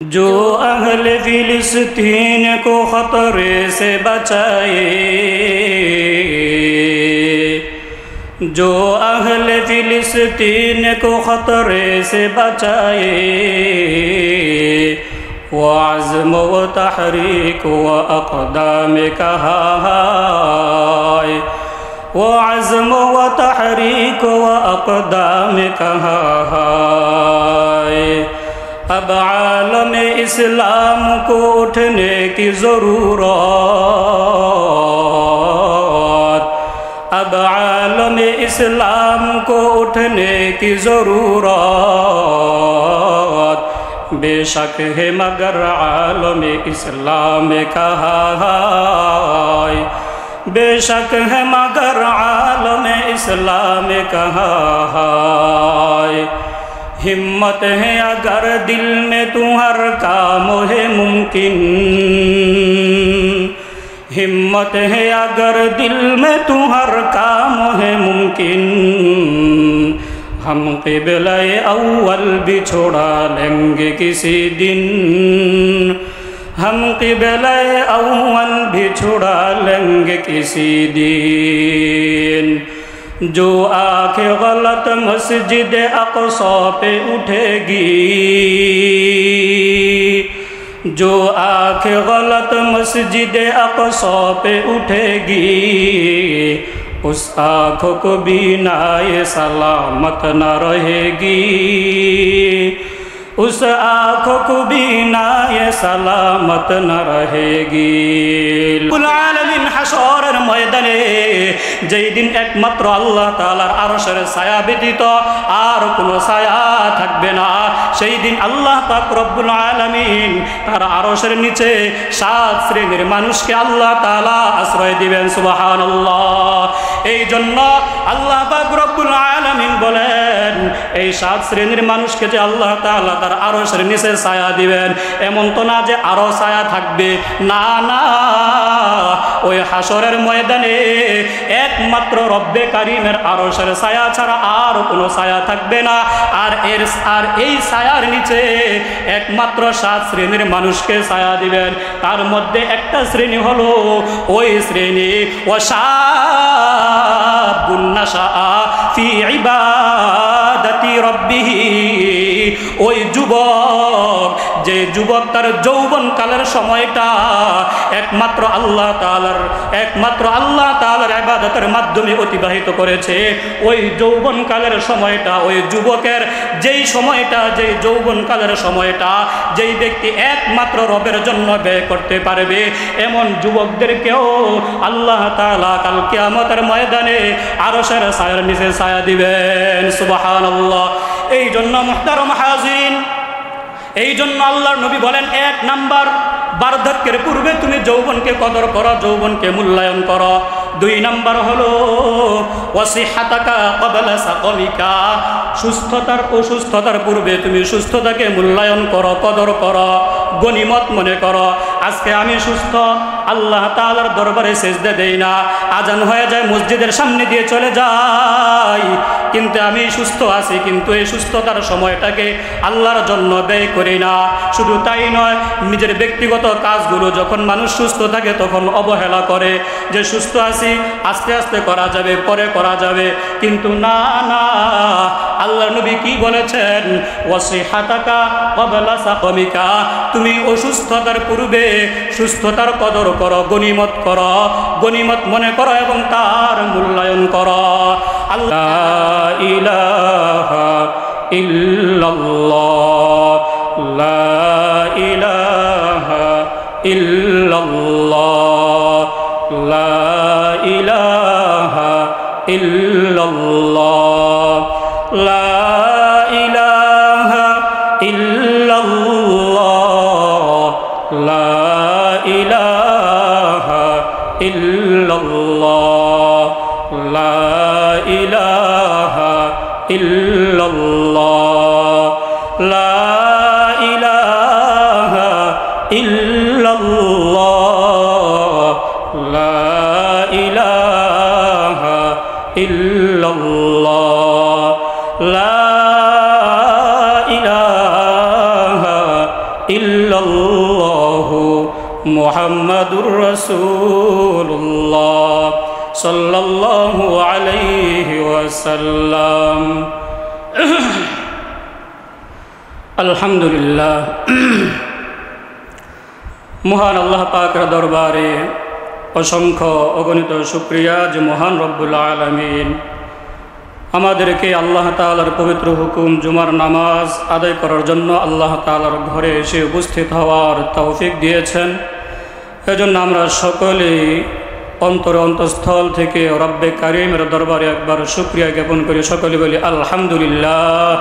जो अहले फिलिस्तीन को खतरे से बचाए, जो अहले फिलिस्तीन को खतरे से बचाए, वो आज़्म व तहरीक व अक़दाम कहा है, वो आज़्म व तहरीक व अक़दाम कहा है। अब आलम इस्लाम को उठने की ज़रूरत, अब आलम इस्लाम को उठने की ज़रूरत बेशक है, मगर आलम इस्लाम कहा है, बेशक है मगर आलम इस्लाम कहा है। हिम्मत है अगर दिल में तू हर काम है मुमकिन, हिम्मत है अगर दिल में तू हर काम है मुमकिन, हम क़िबला-ए अव्वल भी छोड़ा लेंगे किसी दिन, हम क़िबला-ए अव्वल भी छोड़ा लेंगे किसी दिन। जो आँखें गलत मस्जिद अक़सा पे उठेगी, जो आँखें गलत मस्जिद अक़सा पे उठेगी, उस आँखों को बीनाए सलामत न रहेगी, उस आँखों को बीनाए सलामत न रहेगी। रब्बुल आलामीन হাশরের ময়দানে যেই দিন একমাত্র আল্লাহ তাআলার আরশের ছায়া ব্যতীত আর কোনো ছায়া থাকবে না, সেই দিন আল্লাহ পাক রব্বুল আলামিন তার আরশের নিচে 7 শ্রেণীর মানুষকে আল্লাহ তাআলা আশ্রয় দিবেন। সুবহানাল্লাহ। এই জন্য আল্লাহ পাক রব্বুল আলামিন বলেন, এই 7 শ্রেণীর মানুষকে যে আল্লাহ তাআলা তার আরশের নিচে ছায়া দিবেন, এমন তো না যে আরো ছায়া থাকবে, না না, ওই হাশরের ময়দানে একমাত্র রব্বে কারীমের আরশের ছায়া ছাড়া আর কোনো ছায়া থাকবে না। আর এই ছায়ার নিচে একমাত্র 7 শ্রেণীর মানুষকে ছায়া দিবেন। তার মধ্যে একটা শ্রেণী হলো ওই শ্রেণী ওয়াশাবুন নাশআ ফি ইবাদাতি রাব্বিহি, ওই যুবক, যে যুবক তার যৌবন কালের সময়টা একমাত্র আল্লাহ তাআলার ইবাদতের মাধ্যমে অতিবাহিত করেছে, ওই যৌবন কালের সময়টা, ওই যুবকের যেই সময়টা, যেই যৌবন কালের সময়টা যেই ব্যক্তি একমাত্র রবের জন্য ব্যয় করতে পারবে, এমন যুবকদেরকেও আল্লাহ তাআলা কাল কিয়ামতের ময়দানে আরশের ছায়ার নিচে ছায়া দিবেন। সুবহানাল্লাহ। এই জন্য মুহতারাম হাজিরিন, এই জন্য আল্লাহর নবী বলেন, 1 নাম্বার বার্ধক্যের পূর্বে তুমি যৌবনকে কদর করো, যৌবনকে মূল্যায়ন করো। 2 নাম্বার হলো ওয়াসিহাতাকা ক্বাবলা সাকমিকা, অসুস্থতার পূর্বে তুমি সুস্থতাকে মূল্যায়ন করো, কদর করো, গনিমত মনে করো। আজকে আমি সুস্থ, আল্লাহ তাআলার দরবারে সিজদা দেই না, আজান হয়ে যায় মসজিদের সামনে দিয়ে চলে যাই, কিন্তু আমি সুস্থ আছি, কিন্তু এই সুস্থতার সময়টাকে আল্লাহর জন্য ব্যয় করি না। শুধু তাই নয়, নিজের ব্যক্তিগত কাজগুলো যখন মানুষ সুস্থ থাকে তখন অবহেলা করে, যে সুস্থ আছি, আস্তে আস্তে করা যাবে, পরে করা যাবে, কিন্তু না না, আল্লাহর নবী কি বলেছেন, ওয়াসিহাতাকা ক্বাবলা সাকমিকা, তুমি অসুস্থতার পূর্বে সুস্থতার কদর করো, গনিমত করো, গনিমত মনে করো এবং তার মূল্যায়ন করো। আল্লাহ ইলাহা ইল্লাল্লাহ, লা ইলাহা ইল্লাল্লাহ, লা ইলাহা ইল্লাল্লাহ, লা ইলাহা ইল্লাল্লাহ, লা ইলাহা ইল্লাল্লাহ, লা ইলাহা ইল্লাল্লাহ, লা ইলাহা ইল্লাল্লাহ, লা ইলাহা ইল্লাল্লাহ, লা ইলাহা ইল্লাল্লাহ। ইল্লাল্লাহু মুহাম্মাদুর রাসূলুল্লাহ সাল্লাল্লাহু আলাইহি ওয়াসাল্লাম। আলহামদুলিল্লাহ, মহান আল্লাহ পাকের দরবারে অসংখ্য অগণিত শুকরিয়া যে মহান রব্বুল আলামিন আমাদেরকে আল্লাহ তাআলার পবিত্র হুকুম জুমার নামাজ আদায় করার জন্য আল্লাহ তাআলার ঘরে এসে উপস্থিত হওয়ার তৌফিক দিয়েছেন। এজন্য আমরা সকলেই অন্তরস্থল থেকে রব্বে কারীমের দরবারে একবার শুকরিয়া জ্ঞাপন করি, সকলে বলি আলহামদুলিল্লাহ।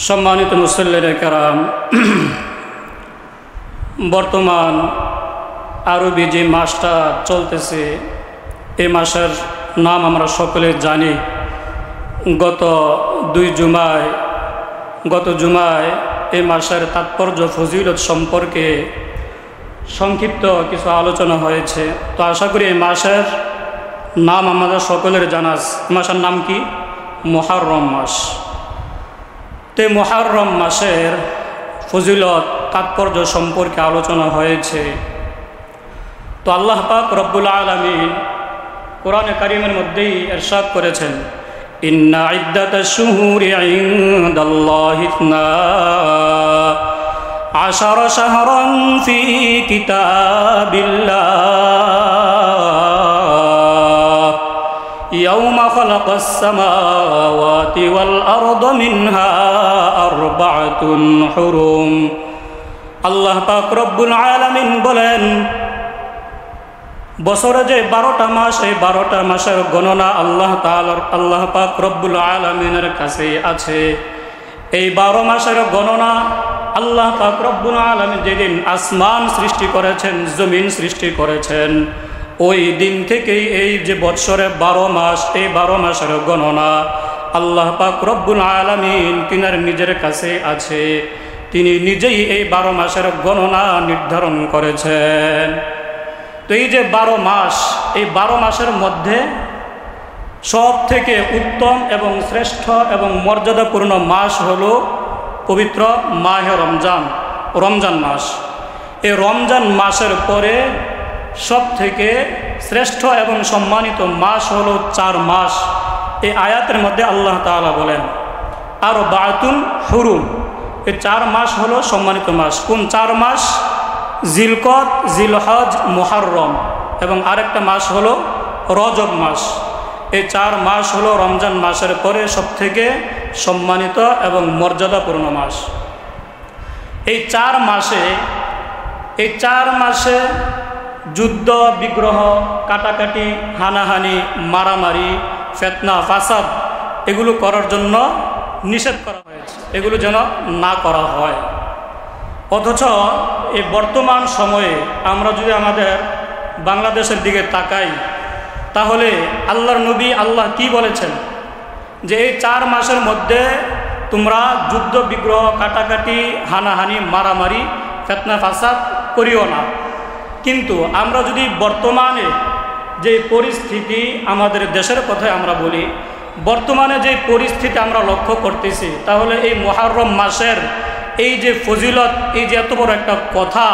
সম্মানিত মুসল্লিরা কেরাম, বর্তমান আরবি যে মাসটা চলতেছে এই মাসের নাম আমরা সকলে জানি। গত জুমায় এই মাসের তাৎপর্য ফজিলত সম্পর্কে সংক্ষিপ্ত কিছু আলোচনা হয়েছে। তো আশা করি এই মাসের নাম আমাদের সকলের জানা। মাসের নাম কি? মুহররম মাস। তো মুহররম মাসের ফজিলত তাৎপর্য সম্পর্কে আলোচনা হয়েছে। তো আল্লাহ পাক রব্বুল আলামিন কোরআনে কারীমের মধ্যেই ইরশাদ করেছেন, ইন্না ইদ্দাতাশ শুহুরি ইনদাল্লাহি 12 শাহরান ফি কিতাবিল্লাহ ইয়াওমা খালাকাস সামাওয়াতি ওয়াল আরদা মিনহা আরবাআতুন হুরুম। আল্লাহ পাক রব্বুল আলামিন বলেন, বছরে যে 12টা মাস, এই 12টা মাসের গণনা আল্লাহ পাক রব্বুল আলামিনের কাছে আছে। এই 12 মাসের গণনা আল্লাহ পাক রব্বুল আলামিন যেদিন আসমান সৃষ্টি করেছেন, জমিন সৃষ্টি করেছেন, ওই দিন থেকেই এই যে বৎসরে 12 মাস, এই 12 মাসের গণনা আল্লাহ পাক রব্বুল আলামিন তিনার নিজের কাছে আছে। তিনি নিজেই এই 12 মাসের গণনা নির্ধারণ করেছেন। তো এই যে 12 মাস, এই 12 মাসের মধ্যে সব থেকে উত্তম এবং শ্রেষ্ঠ এবং মর্যাদাপূর্ণ মাস হলো পবিত্র মাহে রমজান মাস। এই রমজান মাসের পরে সব থেকে শ্রেষ্ঠ এবং সম্মানিত মাস হলো 4 মাস। এই আয়াতের মধ্যে আল্লাহ তাআলা বলেন আরবাআতুন হুরুম, এই 4 মাস হলো সম্মানিত মাস। কোন 4 মাস? জিলকদ, জিলহজ, মুহররম এবং আরেকটা মাস হলো রজব মাস। এই 4 মাস হলো রমজান মাসের পরে সবথেকে সম্মানিত এবং মর্যাদাপূর্ণ মাস। এই 4 মাসে যুদ্ধ বিগ্রহ, কাটাকাটি, হানাহানি, মারামারি, ফিতনা, ফাসাদ এগুলো করার জন্য নিষেধ করা হয়েছে, এগুলো যেন না করা হয়। অথচ এই বর্তমান সময়ে আমরা যদি আমাদের বাংলাদেশের দিকে তাকাই, তাহলে আল্লাহর নবী আল্লাহ কি বলেছেন যে এই 4 মাসের মধ্যে তোমরা যুদ্ধ বিগ্রহ, কাটাকাটি, হানাহানি, মারামারি, ফিতনা ফাসাদ করিও না। কিন্তু আমরা যদি বর্তমানে যে পরিস্থিতি, আমাদের দেশের কথায় আমরা বলি, বর্তমানে যে পরিস্থিতি আমরা লক্ষ্য করতেছি, তাহলে এই মুহররম মাসের এই যে ফজিলত, এই যে এত বড় একটা কথা,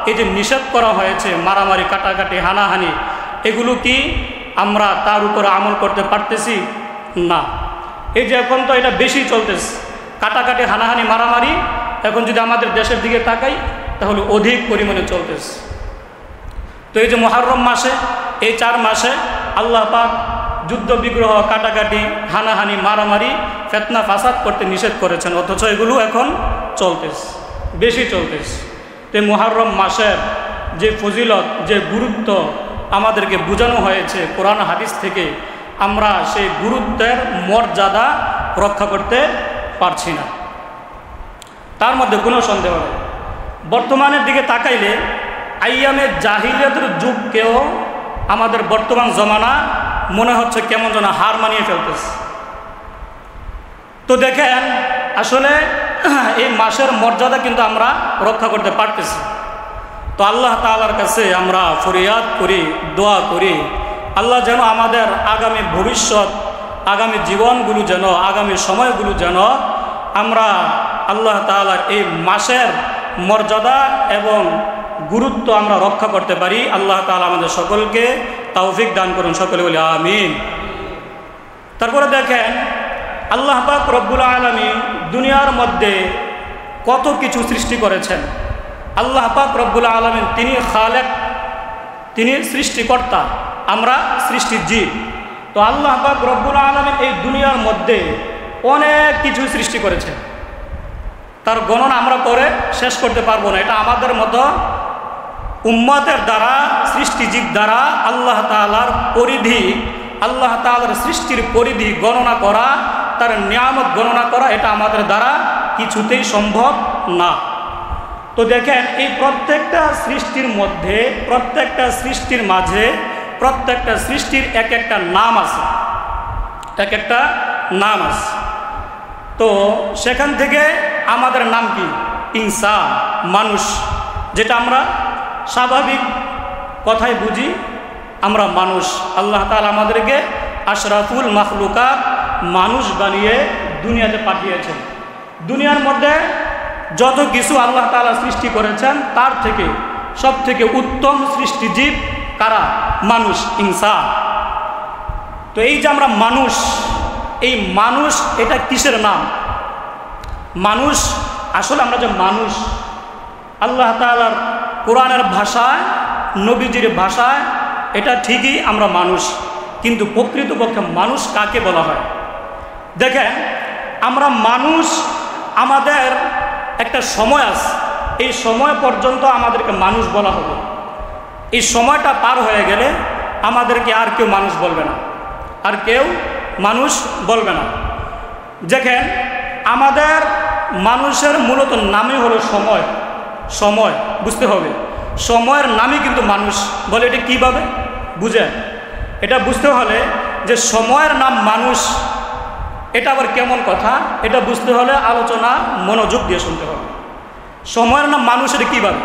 এই যে নিষেধ করা হয়েছে মারামারি, কাটাকাটি, হানাহানি, এগুলো কি আমরা তার উপরে আমল করতে পারতেছি? না। এই যে এখন তো এটা বেশি চলতেছে, কাটাকাটি, হানাহানি, মারামারি, এখন যদি আমাদের দেশের দিকে তাকাই তাহলে অধিক পরিমাণে চলতেছে। তো এই যে মুহররম মাসে, এই 4 মাসে আল্লাহ পাক যুদ্ধ বিগ্রহ, কাটাকাটি, হানাহানি, মারামারি, ফিতনা ফাসাদ করতে নিষেধ করেছেন, অথচ এগুলো এখন চলতেছে, বেশি চলতেছে। তো মুহররম মাসের যে ফজিলত, যে গুরুত্ব আমাদেরকে বোঝানো হয়েছে কোরআন হাদিস থেকে, আমরা সেই গুরুত্বের মর্যাদা রক্ষা করতে পারছি না, তার মধ্যে কোনো সন্দেহ নেই। বর্তমানের দিকে তাকাইলে আইয়ামে জাহিলিয়াতের যুগকেও আমাদের বর্তমান জমানা মনে হচ্ছে কেমন যেন হার মানিয়ে ফেলতেছে। তো দেখেন, আসলে এই মাসের মর্যাদা কিন্তু আমরা রক্ষা করতে পারতেছি। তো আল্লাহ তাআলার কাছে আমরা ফরিয়াদ করি, দোয়া করি, আল্লাহ যেন আমাদের আগামী ভবিষ্যৎ, আগামী জীবনগুলো যেন, আগামী সময়গুলো যেন আমরা আল্লাহ তাআলার এই মাসের মর্যাদা এবং গুরুত্ব আমরা রক্ষা করতে পারি। আল্লাহ তাআলা আমাদের সকলকে তৌফিক দান করুন, সকলে বলি আমিন। তারপরে দেখেন আল্লাহ পাক রব্বুল আলামিন দুনিয়ার মধ্যে কত কিছু সৃষ্টি করেছেন। আল্লাহ পাক রব্বুল আলামিন তিনি খালেক, তিনি সৃষ্টিকর্তা, আমরা সৃষ্টির জীব। তো আল্লাহ পাক রব্বুল আলামিন এই দুনিয়ার মধ্যে অনেক কিছু সৃষ্টি করেছেন, তার গণনা আমরা করে শেষ করতে পারবো না। এটা আমাদের মতো উম্মতের দ্বারা, সৃষ্টিজীব দ্বারা আল্লাহ তাআলার পরিধি, আল্লাহ তাআলার সৃষ্টির পরিধি গণনা করা, তার নিয়ামত গণনা করা, এটা আমাদের দ্বারা কিছুতেই সম্ভব না। তো দেখেন এই প্রত্যেকটা সৃষ্টির মধ্যে, প্রত্যেকটা সৃষ্টির মাঝে, প্রত্যেকটা সৃষ্টির এক একটা নাম আছে, এক একটা নাম আছে। তো সেখান থেকে আমাদের নাম কি? ইনসান, মানুষ, যেটা আমরা স্বাভাবিক কথায় বুঝি, আমরা মানুষ। আল্লাহ তাআলা আমাদেরকে আশরাফুল মাখলুকাত মানুষ বানিয়ে দুনিয়াতে পাঠিয়েছেন। দুনিয়ার মধ্যে যত কিছু আল্লাহ তাআলা সৃষ্টি করেছেন তার থেকে সব থেকে উত্তম সৃষ্টিজীব কারা? মানুষ, ইনসান। তো এই যে আমরা মানুষ, এই মানুষ এটা কিসের নাম? মানুষ আসলে আমরা যে মানুষ, আল্লাহ তাআলার কোরআনের ভাষায়, নবীজির ভাষায় এটা ঠিকই আমরা মানুষ, কিন্তু প্রকৃতপক্ষে মানুষ কাকে বলা হয়? দেখেন আমরা মানুষ, আমাদের একটা সময় আছে, এই সময় পর্যন্ত আমাদেরকে মানুষ বলা হবে। এই সময়টা পার হয়ে গেলে আমাদেরকে আর কেউ মানুষ বলবে না, আর কেউ মানুষ বলবে না। দেখেন আমাদের মানুষের মূলত নামই হলো সময়। সময় বুঝতে হবে, সময়ের নামই কিন্তু মানুষ বলে। এটা কীভাবে বুঝেন? এটা বুঝতে হলে যে সময়ের নাম মানুষ, এটা আবার কেমন কথা, এটা বুঝতে হলে আলোচনা মনোযোগ দিয়ে শুনতে হবে। সময়ের নাম মানুষ এটা কীভাবে?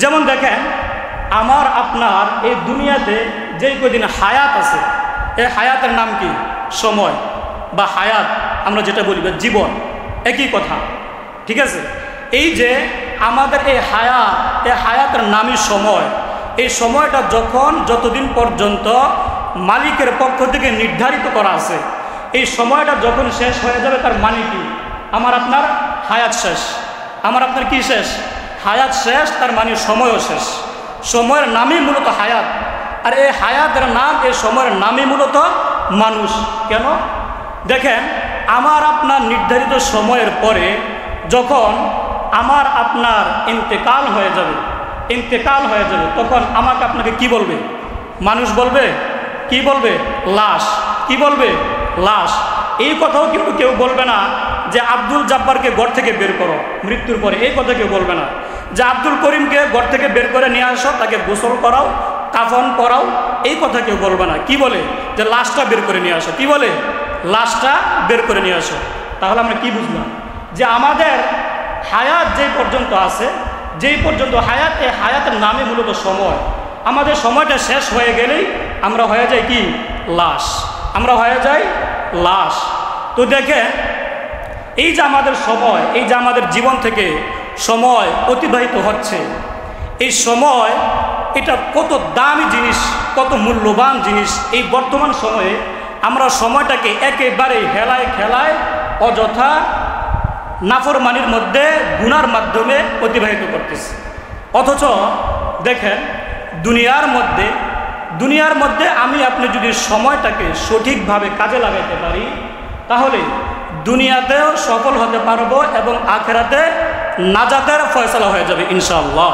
যেমন দেখেন আমার আপনার এই দুনিয়াতে যেই কদিন হায়াত আছে, এই হায়াতের নাম কি? সময় বা হায়াত, আমরা যেটা বলি বা জীবন, একই কথা, ঠিক আছে? এই যে আমাদের এই হায়াতের নামই সময়। এই সময়টা যখন, যতদিন পর্যন্ত মালিকের পক্ষ থেকে নির্ধারিত করা আছে, এই সময়টা যখন শেষ হয়ে যাবে তার মানে কি? আমার আপনার হায়াত শেষ। আমার আপনার কি শেষ? হায়াত শেষ, তার মানে সময়ও শেষ। সময়ের নামই মূলত হায়াত, আর এই হায়াতের নাম, এই সময়ের নামই মূলত মানুষ। কেন? দেখেন আমার আপনার নির্ধারিত সময়ের পরে যখন আমার আপনার ইন্তেকাল হয়ে যাবে, তখন আমাকে আপনাকে কি বলবে? মানুষ বলবে? কি বলবে? লাশ। কি বলবে? লাশ। এই কথাও কিন্তু কেউ বলবে না যে আব্দুল জব্বারকে ঘর থেকে বের করো মৃত্যুর পরে, এই কথা কেউ বলবে না। যে আব্দুল করিমকে ঘর থেকে বের করে নিয়ে আসো, তাকে গোসল করাও, কাফন করাও, এই কথা কেউ বলবে না। কি বলে? যে লাশটা বের করে নিয়ে আসো। কি বলে? লাশটা বের করে নিয়ে আসো। তাহলে আমরা কি বুঝলাম? যে আমাদের হায়াত যেই পর্যন্ত আছে, যেই পর্যন্ত হায়াত, এই হায়াতের নামে মূলত সময়। আমাদের সময়টা শেষ হয়ে গেলেই আমরা হয়ে যাই কি? লাশ। আমরা হয়ে যাই লাশ। তো দেখে এই যে আমাদের সময়, এই যে আমাদের জীবন থেকে সময় অতিবাহিত হচ্ছে, এই সময় এটা কত দামি জিনিস, কত মূল্যবান জিনিস। এই বর্তমান সময়ে আমরা সময়টাকে একেবারে হেলায় খেলায় অযথা নাফরমানির মধ্যে, গুনার মাধ্যমে অতিবাহিত করতেছি। অথচ দেখেন দুনিয়ার মধ্যে আমি আপনি যদি সময়টাকে সঠিকভাবে কাজে লাগাতে পারি, তাহলে দুনিয়াতেও সফল হতে পারবো এবং আখেরাতে নাজাতের ফয়সালা হয়ে যাবে ইনশাআল্লাহ।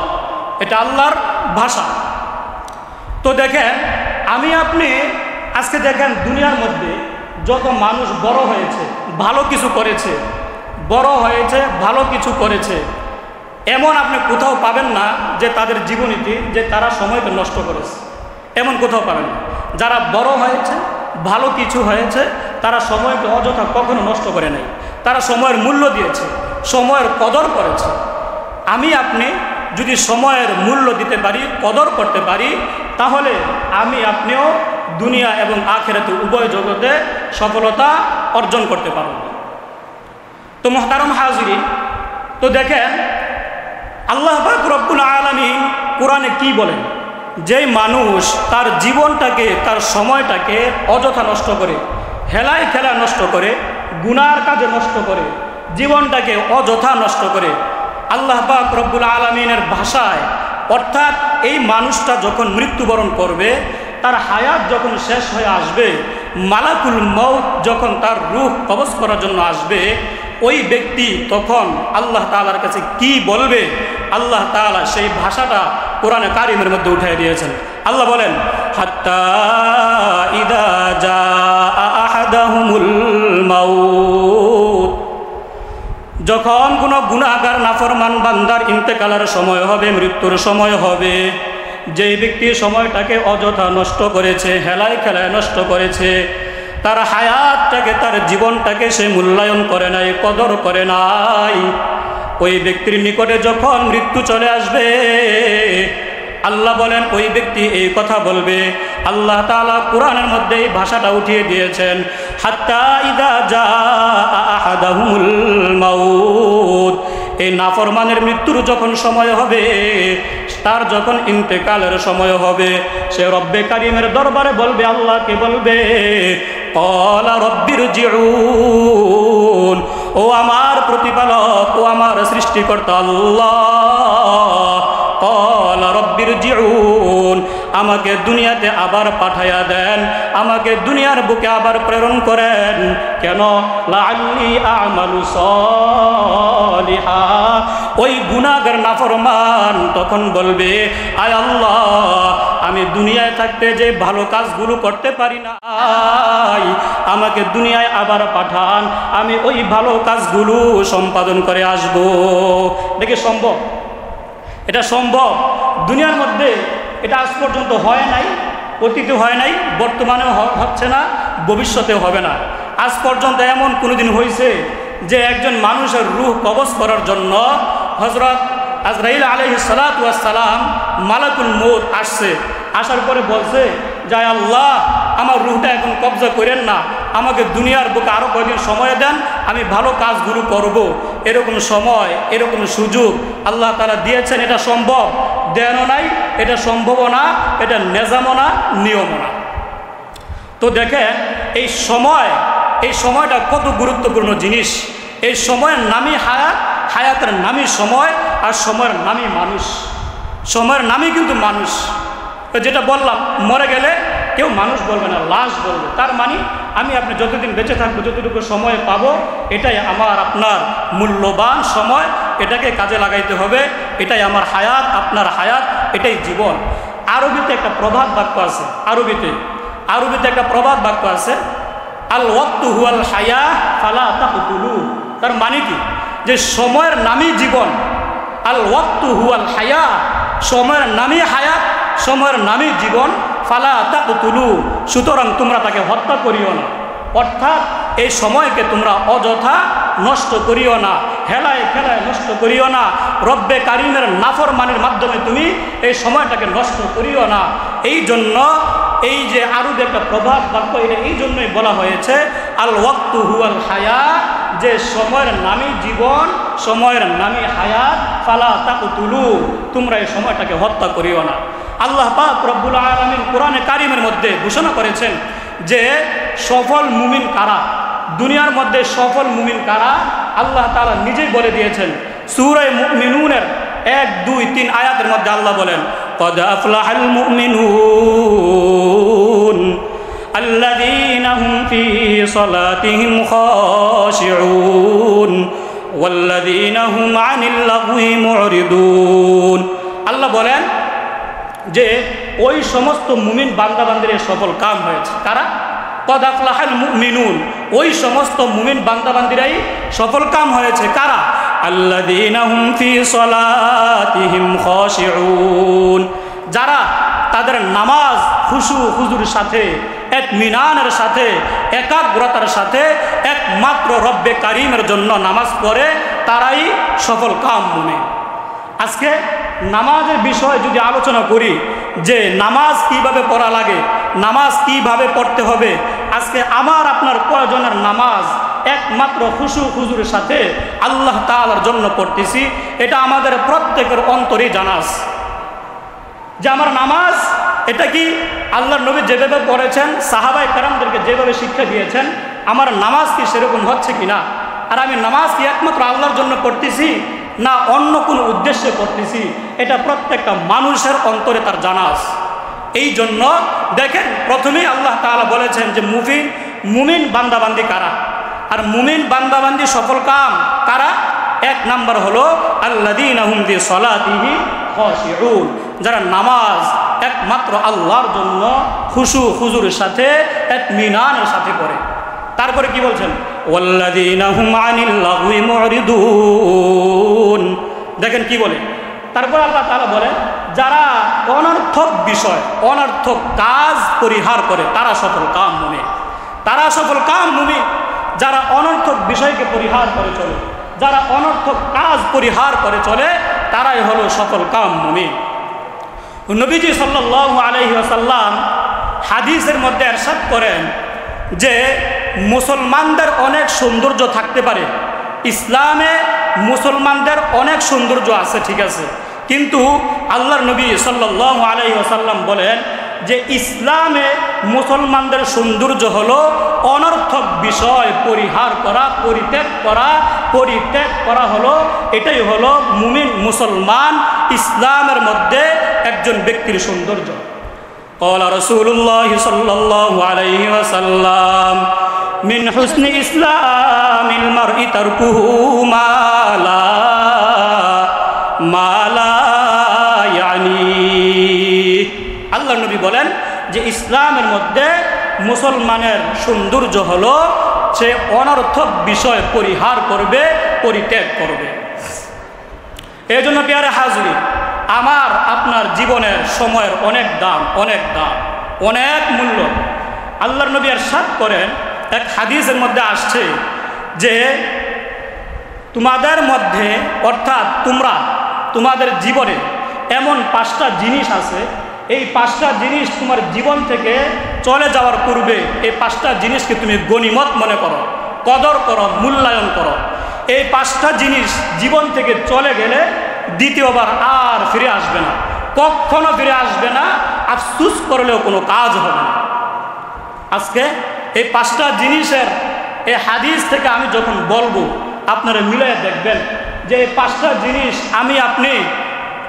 এটা আল্লাহর ভাষা। তো দেখেন আমি আপনি আজকে দেখেন দুনিয়ার মধ্যে যত মানুষ বড় হয়েছে, ভালো কিছু করেছে, বড় হয়েছে, ভালো কিছু করেছে, এমন আপনি কোথাও পাবেন না যে তাদের জীবনীতে যে তারা সময়কে নষ্ট করেছে, এমন কোথাও পাবেন না। যারা বড় হয়েছে, ভালো কিছু হয়েছে, তারা সময়কে অযথা কখনো নষ্ট করে নাই। তারা সময়ের মূল্য দিয়েছে, সময়ের কদর করেছে। আমি আপনি যদি সময়ের মূল্য দিতে পারি, কদর করতে পারি, তাহলে আমি আপনিও দুনিয়া এবং আখিরাতে উভয় জগতে সফলতা অর্জন করতে পারব। তো তো মুহতারাম হাজিরিন, তো দেখেন আল্লাহ পাক রব্বুল আলামিন কোরআনে কি বলেন, যে মানুষ তার জীবনটাকে, তার সময়টাকে অযথা নষ্ট করে, হেলায় খেলা নষ্ট করে, গুনার কাজে নষ্ট করে, জীবনটাকে অযথা নষ্ট করে, আল্লাহ পাক রব্বুল আলামিনের ভাষায়, অর্থাৎ এই মানুষটা যখন মৃত্যুবরণ করবে, তার হায়াত যখন শেষ হয়ে আসবে, মালাকুল মউত যখন তার রূহ কবজ করার জন্য আসবে, ওই ব্যক্তি তখন আল্লাহ তাআলার কাছে কি বলবে, আল্লাহ তাআলা সেই ভাষাটা কোরআনে কারিমের মধ্যে উঠিয়ে দিয়েছেন। আল্লাহ বলেন, হাত্তা ইদা জাআ আহাদাহুমুল মাউত, যখন কোনো গুনাহগার নাফরমান বান্দার ইন্তেকালের সময় হবে, মৃত্যুর সময় হবে, যেই ব্যক্তি সময়টাকে অযথা নষ্ট করেছে, হেলায় খেলায় নষ্ট করেছে, তার হায়াতটাকে, তার জীবনটাকে সে মূল্যায়ন করে নাই, কদর করে নাই, ওই ব্যক্তির নিকটে যখন মৃত্যু চলে আসবে, আল্লাহ বলেন ওই ব্যক্তি এই কথা বলবে। আল্লাহ তাআলা কোরআনের মধ্যে এই ভাষাটা উঠিয়ে দিয়েছেন, হাত্তা ইদা জাআ আহাদাহুমুল মাউত, এই নাফরমানের মৃত্যুর যখন সময় হবে, তার যখন ইন্তেকালের সময় হবে, সে রব্বে কারিমের দরবারে বলবে, আল্লাহকে বলবে, ক্বালা রব্বিরজিউন, ও আমার প্রতিপালক, ও আমার সৃষ্টিকর্তা আল্লাহ, ক্বালা রব্বিরজিউন, আমাকে দুনিয়াতে আবার পাঠায়া দেন, আমাকে দুনিয়ার বুকে আবার প্রেরণ করেন। কেন? লাআল্লি আমালু সলিহা, ওই গুনাহগার নাফরমান তখন বলবে, আয় আল্লাহ, আমি দুনিয়ায় থাকতে যে ভালো কাজগুলো করতে পারি না, আমাকে দুনিয়ায় আবার পাঠান, আমি ওই ভালো কাজগুলো সম্পাদন করে আসব। দেখে সম্ভব? এটা সম্ভব? দুনিয়ার মধ্যে এটা আজ পর্যন্ত হয় নাই, অতীতে হয় নাই, বর্তমানেও হচ্ছে না, ভবিষ্যতেও হবে না। আজ পর্যন্ত এমন কোনোদিন হয়েছে যে একজন মানুষের রূহ কবজ করার জন্য হযরত আজরাইল আলাইহিস সালাতু ওয়াস সালাম, মালাকুল মউত আসছে, আসার পরে বলছে যে আল্লাহ, আমার রূহটা এখন কবজা করেন না, আমাকে দুনিয়ার বুকে আরও কয়েকদিন সময় দেন, আমি ভালো কাজগুলো করব। এরকম সময়, এরকম সুযোগ আল্লাহ তাআলা দিয়েছেন। এটা সম্ভব? দেনও নাই, এটা সম্ভবও না, এটা নেজামও না, নিয়মও না। তো দেখেন এই সময়, এই সময়টা কত গুরুত্বপূর্ণ জিনিস। এই সময়ের নামই হায়াত, হায়াতের নামই সময়, আর সময়ের নামই মানুষ। সময়ের নামই কিন্তু মানুষ। তো যেটা বললাম, মরে গেলে কেউ মানুষ বলবে না, লাশ বলবে। তার মানে আমি আপনি যতদিন বেঁচে থাকবো, যতটুকু সময় পাবো, এটাই আমার আপনার মূল্যবান সময়, এটাকে কাজে লাগাইতে হবে। এটাই আমার হায়াত, আপনার হায়াত, এটাই জীবন। আরবিতে একটা প্রবাদ বাক্য আছে, আরবিতে একটা প্রবাদ বাক্য আছে, আল ওয়াক্তু হুয়াল হায়া ফালা তাকতুলু। তার মানে কি? যে সময়ের নামই জীবন। আল ওয়াক্তু হুয়াল হায়া, সময়ের নামই হায়াত, সময়ের নামই জীবন। ফালা তাকতুলু, সুতরাং তোমরা তাকে হত্যা করিও না। অর্থাৎ এই সময়কে তোমরা অযথা নষ্ট করিও না, হেলায় খেলায় নষ্ট করিও না, রব্বে কারিমের নাফরমানির মাধ্যমে তুমি এই সময়টাকে নষ্ট করিও না। এই জন্য এই যে আরবে একটা প্রভাব বাক্য, এটা এই জন্যই বলা হয়েছে আল ওয়াক্তু হুয়াল হায়া, যে সময়ের নামই জীবন, সময়ের নামই হায়াত। ফালা তাকতুলু, তোমরা এই সময়টাকে হত্যা করিও না। আল্লাহ পাক রব্বুল আলামিন কোরআনে কারিমের মধ্যে ঘোষণা করেছেন যে সফল মুমিন কারা, দুনিয়ার মধ্যে সফল মুমিন কারা, আল্লাহ তাআলা নিজেই বলে দিয়েছেন। সূরা মুমিনুনের 1, 2, 3 আয়াতের মধ্যে আল্লাহ বলেন, ক্বাদ আফলাহাল মুমিনুন আল্লাযীনা হুম ফী সালাতিহিম খাশিউন ওয়াল্লাযীনা হুম আনিল লাগwi মুরিদুন। আল্লাহ বলেন যে ওই সমস্ত মুমিন বান্দাবান্দির সফল কাম হয়েছে। কারা? ক্বাদ আফলাহাল মুমিনুন, ওই সমস্ত মুমিন বান্দাবান্দিরাই সফল কাম হয়েছে। কারা? আল্লাযীনা হুম ফী সালাতিহিম খাশিউন, যারা তাদের নামাজ খুশু হুজুর সাথে, ইতমিনানের সাথে, একাগ্রতার সাথে একমাত্র রব্বে কারিমের জন্য নামাজ পড়ে, তারাই সফল কাম মুমিন। আজকে নামাজের বিষয় যদি আলোচনা করি যে নামাজ কিভাবে পড়া লাগে, নামাজ কিভাবে পড়তে হবে, আজকে আমার আপনার কয়জনের নামাজ একমাত্র খুশু হুজুরের সাথে আল্লাহ তাআলার জন্য পড়তেছি, এটা আমাদের প্রত্যেকের অন্তরে জানা আছে যে আমার নামাজ এটা কি আল্লাহর নবী যেভাবে পড়েছেন, সাহাবায়ে কেরামদেরকে যেভাবে শিক্ষা দিয়েছেন, আমার নামাজ কি সেরকম হচ্ছে কিনা, আর আমি নামাজ কি একমাত্র আল্লাহর জন্য পড়তেছি না অন্য কোনো উদ্দেশ্যে পড়তেছি, এটা প্রত্যেকটা মানুষের অন্তরে তার জানা আছে। এই জন্য দেখেন প্রথমেই আল্লাহ তাআলা বলেছেন যে মুমিন বান্দাবান্দি কারা, আর মুমিন বান্দাবান্দি সফল কাম কারা? এক নাম্বার হলো আল্লাযীনা হুম ফি সলাতিহি খাশিউন, যারা নামাজ একমাত্র আল্লাহর জন্য খুশু হুজুরের সাথে ইতমিনানের সাথে করে। তারপরে কি বলছেন? ওয়াল্লাযীনা হুম আনিল লাগwi মুরিদুন। দেখেন কি বলে, তারপর আল্লাহ তাআলা বলেন যারা অনর্থক বিষয় অনর্থক কাজ পরিহার করে তারা সফল কাম মুমিন, তারা সফল কাম মুমিন। যারা অনর্থক বিষয়কে পরিহার করে চলে, যারা অনর্থক কাজ পরিহার করে চলে, তারাই হলো সফল কাম মুমিন। নবীজি সাল্লাল্লাহু আলাইহি ওয়াসাল্লাম হাদিসের মধ্যে ইরশাদ করেন যে মুসলমানদের অনেক সৌন্দর্য থাকতে পারে, ইসলামে মুসলমানদের অনেক সৌন্দর্য আছে, ঠিক আছে, কিন্তু আল্লাহর নবী সাল্লাল্লাহু আলাইহি ওয়াসাল্লাম বলেন যে ইসলামে মুসলমানদের সৌন্দর্য হলো অনর্থক বিষয় পরিহার করা, পরিত্যাগ করা হলো, এটাই হলো মুমিন মুসলমান ইসলামের মধ্যে একজন ব্যক্তির সৌন্দর্য। قال رسول الله صلى الله عليه وسلم من حسن إسلام المرء تركه ما لا يعني। আল্লাহ নবী বলেন যে ইসলামের মধ্যে মুসলমানের সৌন্দর্য হলো সে অনর্থক বিষয় পরিহার করবে, পরিত্যাগ করবে। এই জন্য প্রিয় হাজরিন, আমার আপনার জীবনের সময়ের অনেক দাম, অনেক মূল্য। আল্লাহর নবী ইরশাদ করেন, এক হাদিসের মধ্যে আসছে যে তোমাদের মধ্যে অর্থাৎ তোমাদের জীবনে এমন 5টা জিনিস আছে, এই 5টা জিনিস তোমার জীবন থেকে চলে যাওয়ার পূর্বে এই 5টা জিনিসকে তুমি গনিমত মনে করো, কদর করো, মূল্যায়ন করো। এই 5টা জিনিস জীবন থেকে চলে গেলে দ্বিতীয়বার আর ফিরে আসবে না, কখনো ফিরে আসবে না, আফসোস করলেও কোনো কাজ হবে না। আজকে এই 5টা জিনিসের এই হাদিস থেকে আমি যখন বলবো আপনারা মিলে দেখবেন যে এই 5টা জিনিস আমি আপনি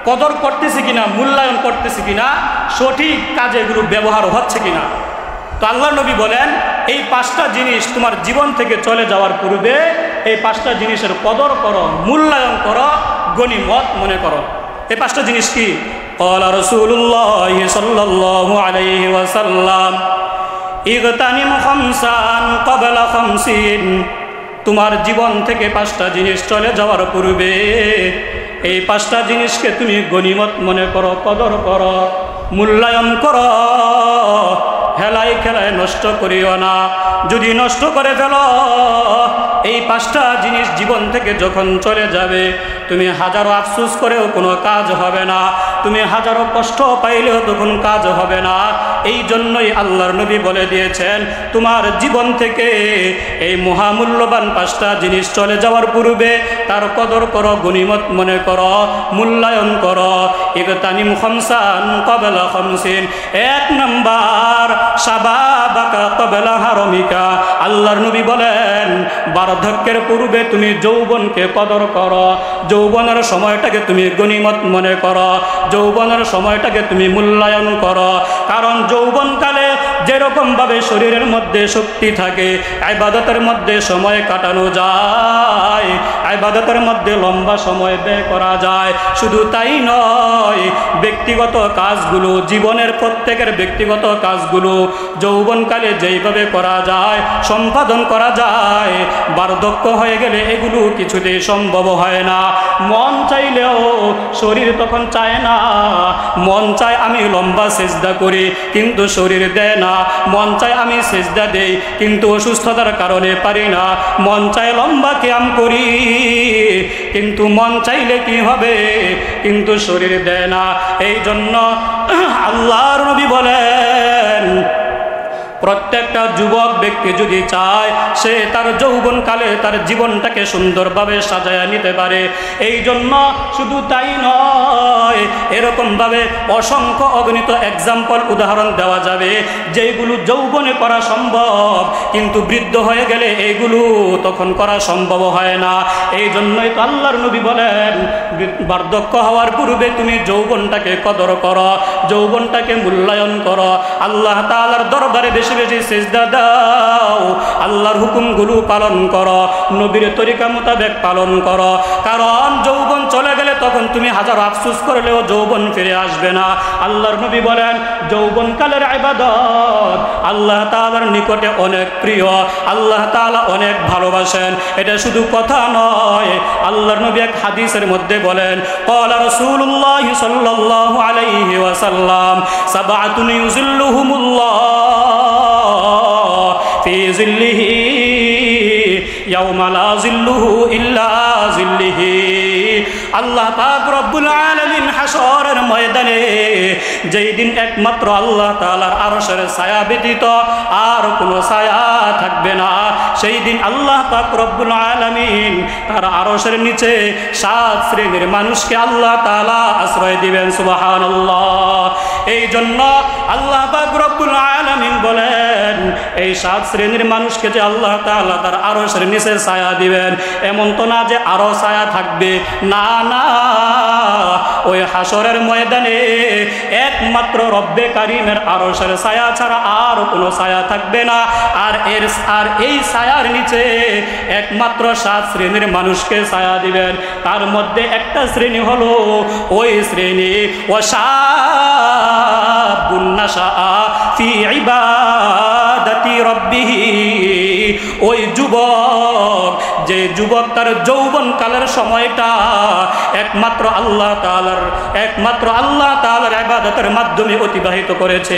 কদর করতেছি কিনা, মূল্যায়ন করতেছি কিনা, সঠিক কাজে এগুলো ব্যবহার হচ্ছে কিনা। তো আল্লাহ নবী বলেন এই 5টা জিনিস তোমার জীবন থেকে চলে যাওয়ার পূর্বে এই 5টা জিনিসের কদর করো, মূল্যায়ন করো, গনিমত মনে করো। এই 5টা জিনিস কি? ক্বালা রাসূলুল্লাহ সাল্লাল্লাহু আলাইহি ওয়াসাল্লাম ইগতানিম খামসান ক্বাবলা খামসিন। তোমার জীবন থেকে 5টা জিনিস চলে যাওয়ার পূর্বে এই 5টা জিনিসকে তুমি গনিমত মনে করো, কদর করো, মূল্যায়ন করো, হেলায় খেলায় নষ্ট করিও না। যদি নষ্ট করে ফেলো এই 5টা জিনিস জীবন থেকে যখন চলে যাবে তুমি হাজারো আফসোস করেও কোনো কাজ হবে না, তুমি হাজারো কষ্ট পাইলেও তখন কাজ হবে না। এই জন্যই আল্লাহর নবী বলে দিয়েছেন তোমার জীবন থেকে এই মহামূল্যবান 5টা জিনিস চলে যাওয়ার পূর্বে তার কদর করো, গনিমত মনে করো, মূল্যায়ন করো। ইগতানিম খামসান ক্বাবলা খামসিন। 1 নাম্বার শাবাবাকা ক্বাবলা হারামিকা। আল্লাহর নবী বলেন বার্ধক্যের পূর্বে তুমি যৌবনকে কদর করো, যৌবনের সময়টাকে তুমি গনিমত মনে করো, যৌবনের সময়টাকে তুমি মূল্যায়ন করো। কারণ যৌবনকালে যেরকমভাবে শরীরের মধ্যে শক্তি থাকে, ইবাদতের মধ্যে সময় কাটানো যায়, ইবাদতের মধ্যে লম্বা সময় ব্যয় করা যায়। শুধু তাই নয়, ব্যক্তিগত কাজগুলো, জীবনের প্রত্যেকের ব্যক্তিগত কাজগুলো যৌবনকালে যেইভাবে করা যায়, সম্পাদন করা যায়, বার্ধক্য হয়ে গেলে এগুলো কিছুতেই সম্ভব হয় না। মন চাইলেও শরীর তখন চায় না, মন চায় আমি লম্বা সেজদা করি কিন্তু শরীর দেয় না, মন চায় আমি সেজদা দেই কিন্তু অসুস্থতার কারণে পারি না, মন চায় লম্বা কিয়াম করি কিন্তু মন চাইলে কি হবে কিন্তু শরীর দেয় না। এই জন্য আল্লাহর নবী বলেন প্রত্যেকটা যুবক ব্যক্তি যদি চায় সে তার যৌবনকালে তার জীবনটাকে সুন্দরভাবে সাজায়া নিতে পারে। এই জন্য শুধু তাই নয়, এরকমভাবে অসংখ্য অগণিত এক্সাম্পল উদাহরণ দেওয়া যাবে যেগুলো যৌবনে করা সম্ভব, কিন্তু বৃদ্ধ হয়ে গেলে এইগুলো তখন করা সম্ভব হয় না। এই জন্যই তো আল্লাহর নবী বলেন, বার্ধক্য হওয়ার পূর্বে তুমি যৌবনটাকে কদর করো, যৌবনটাকে মূল্যায়ন করো, আল্লাহ তাআলার দরবারে বেশি বেশি সিজদা দাও, আল্লাহর হুকুমগুলো পালন করো, নবীর তরিকা মোতাবেক পালন করো। কারণ যৌবন চলে গেলে তখন তুমি হাজার আফসোস করলেও যৌবন ফিরে আসবে না। আল্লাহর নবী বলেন, যৌবনকালের ইবাদত আল্লাহ তাআলার নিকটে অনেক প্রিয়, আল্লাহ তাআলা অনেক ভালোবাসেন। এটা শুধু কথা নয়, আল্লাহর নবী এক হাদিসের মধ্যে বলেন, ক্বালা রাসূলুল্লাহ সাল্লাল্লাহু আলাইহি ওয়াসাল্লাম, সাবআতুন ইউযিল্লুহুমুল্লাহ ফি যিল্লিহি ইয়াওমা লা যিল্লুহু ইল্লা যিল্লিহি। আল্লাহ পাক রব্বুল আলামিন হাশরের ময়দানে যেই দিন একমাত্র আল্লাহ তাআলার আরশের ছায়া ব্যতীত আর কোনো ছায়া থাকবে না, সেই দিন আল্লাহ পাক রব্বুল আলামিন তার আরশের নিচে 7 শ্রেণীর মানুষকে আল্লাহ তাআলা আশ্রয় দিবেন। সুবহানাল্লাহ। এই জন্য আল্লাহ পাক রব্বুল আলামিন বলেন, এই 7 শ্রেণীর মানুষকে যে আল্লাহ তাআলা তার আরশের নিচে ছায়া দিবেন, এমন তো না যে আরো ছায়া থাকবে, না না, ওই হাশরের ময়দানে একমাত্র রব্বে কারীমের আরশের ছায়া ছাড়া আর কোনো ছায়া থাকবে না। আর এই ছায়ার নিচে একমাত্র 7 শ্রেণীর মানুষকে ছায়া দিবেন। তার মধ্যে একটা শ্রেণী হলো ওই শ্রেণী ওয়াশাবুন নাশআ ফি ইবাদাতি রাব্বিহি, ওই যুবক, যে যুবক তার যৌবনকালের সময়টা একমাত্র আল্লাহ তাআলার ইবাদতের মাধ্যমে অতিবাহিত করেছে,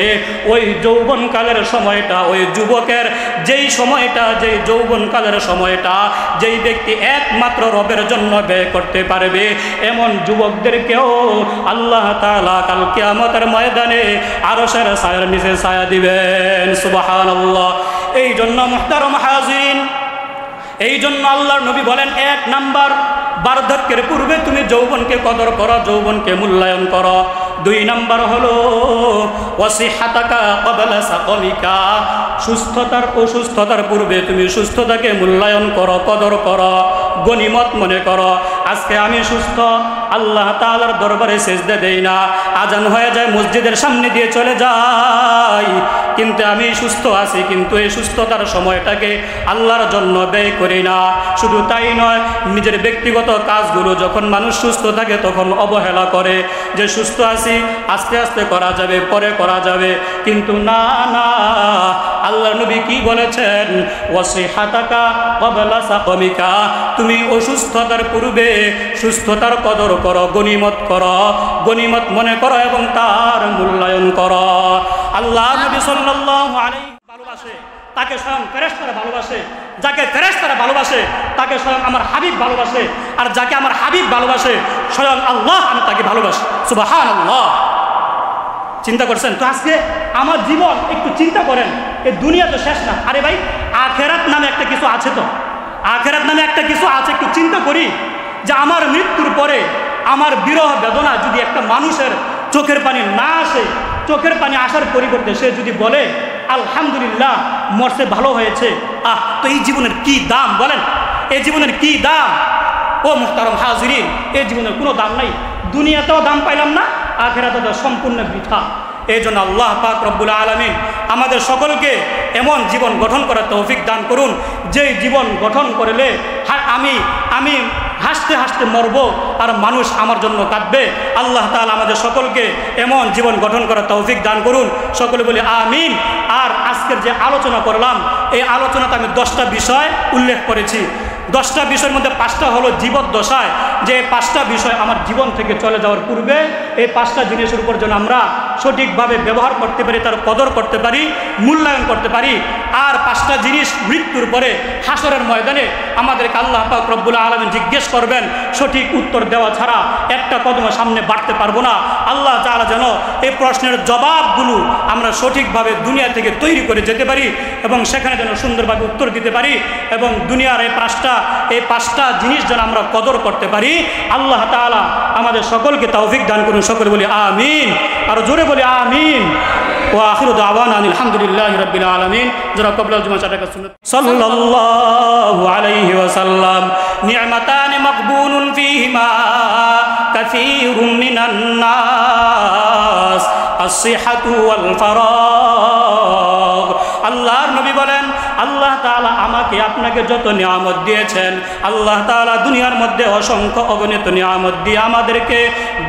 ওই যৌবনকালের সময়টা, ওই যুবকের যেই সময়টা, যেই যৌবনকালের সময়টা যেই ব্যক্তি একমাত্র রবের জন্য ব্যয় করতে পারবে, এমন যুবকদেরকেও আল্লাহ তাআলা কাল কিয়ামতের ময়দানে আরশের ছায়ার নিচে ছায়া দিবেন। সুবহানাল্লাহ। এই জন্য মুহতারাম হাজিরিন, এই জন্য আল্লাহর নবী বলেন, 1 নাম্বার, বার্ধক্যের পূর্বে তুমি যৌবনকে কদর করো, যৌবনকে মূল্যায়ন করো। 2 নাম্বার হলো ওয়াসিহাতাকা ক্বাবলা সাকমিকা, অসুস্থতার পূর্বে তুমি সুস্থতাকে মূল্যায়ন করো, কদর করো, গনিমত মনে করো। আজকে আমি সুস্থ, আল্লাহ তাআলার দরবারে সিজদা দেই না, আজান হয়ে যায় মসজিদের সামনে দিয়ে চলে যাই, কিন্তু আমি সুস্থ আছি, কিন্তু এই সুস্থতার সময়টাকে আল্লাহর জন্য ব্যয় করি না। শুধু তাই নয়, নিজের ব্যক্তিগত কাজগুলো যখন মানুষ সুস্থ থাকে তখন অবহেলা করে, যে সুস্থ আছি, আস্তে আস্তে করা যাবে, পরে করা যাবে, কিন্তু না না, আল্লাহ নবী কি বলেছেন, ওয়াসিহাতাকা ক্বাবলা সাকমিকা, তুমি অসুস্থতার পূর্বে সুস্থতার কদর করো, গনিমত মনে করো এবং তার মূল্যায়ন করো। আল্লাহ নবী সাল্লাল্লাহু আলাইহি ভালোবাসে, তাকে স্বয়ং ফেরেশতারা ভালোবাসে, যাকে ফেরেশতারা ভালোবাসে তাকে স্বয়ং আমার হাবিব ভালোবাসে, আর যাকে আমার হাবিব ভালোবাসে স্বয়ং আল্লাহ আমি তাকে ভালোবাসি। সুবহানাল্লাহ। চিন্তা করছেন তো? আজকে আমার জীবন একটু চিন্তা করেন, এই দুনিয়া তো শেষ না। আরে ভাই, আখেরাত নামে একটা কিছু আছে, তো আখেরাত নামে একটা কিছু আছে। একটু চিন্তা করি যে আমার মৃত্যুর পরে আমার বিরহ বেদনা যদি একটা মানুষের চোখের পানি না আসে, চোখের পানি আসার পরিবর্তে সে যদি বলে আলহামদুলিল্লাহ মরছে, ভালো হয়েছে, তো এই জীবনের কি দাম বলেন? এই জীবনের কি দাম? ও মুহতারাম হাজিরিন, এই জীবনের কোনো দাম নাই। দুনিয়াতেও দাম পাইলাম না, আখিরাতে তো সম্পূর্ণ বৃথা। এই জন্য আল্লাহ পাক রব্বুল আলামিন আমাদের সকলকে এমন জীবন গঠন করার তৌফিক দান করুন, যেই জীবন গঠন করলে আমি হাসতে হাসতে মরব আর মানুষ আমার জন্য কাঁদবে। আল্লাহ তাআলা আমাদের সকলকে এমন জীবন গঠন করার তৌফিক দান করুন। সকলে বলি আমিন। আর আজকের যে আলোচনা করলাম, এই আলোচনাতে আমি 10টা বিষয় উল্লেখ করেছি। 10টা বিষয়ের মধ্যে 5টা হলো জীবদ্দশায়, যে 5টা বিষয় আমার জীবন থেকে চলে যাওয়ার পূর্বে এই 5টা জিনিসের উপর যেন আমরা সঠিকভাবে ব্যবহার করতে পারি, তার কদর করতে পারি, মূল্যায়ন করতে পারি। আর 5টা জিনিস মৃত্যুর পরে হাসরের ময়দানে আমাদেরকে আল্লাহ পাক রব্বুল আলামিন জিজ্ঞেস করবেন, সঠিক উত্তর দেওয়া ছাড়া একটা কদম সামনে বাড়তে পারবো না। আল্লাহ তাআলা যেন এই প্রশ্নের জবাবগুলো আমরা সঠিকভাবে দুনিয়া থেকে তৈরি করে যেতে পারি এবং সেখানে যেন সুন্দরভাবে উত্তর দিতে পারি এবং দুনিয়ার এই পাঁচটা জিনিস যেন আমরা কদর করতে পারি। আল্লাহ তাআলা আমাদের সকলকে তৌফিক দান করুন। সকলে বলি আমিন, আর জোরে বলি আমিন। وآخر دعوانا أن الحمد لله رب العالمين. جرى قبل الجمعة صلى الله عليه وسلم. نعمتان مقبول فيهما كثير من الناس الصحة والفراغ. আল্লাহর নবী বলেন, আল্লাহ তাআলা আমাকে আপনাকে যত নিয়ামত দিয়েছেন, আল্লাহ তাআলা দুনিয়ার মধ্যে অসংখ্য অগণিত নিয়ামত দিয়ে আমাদেরকে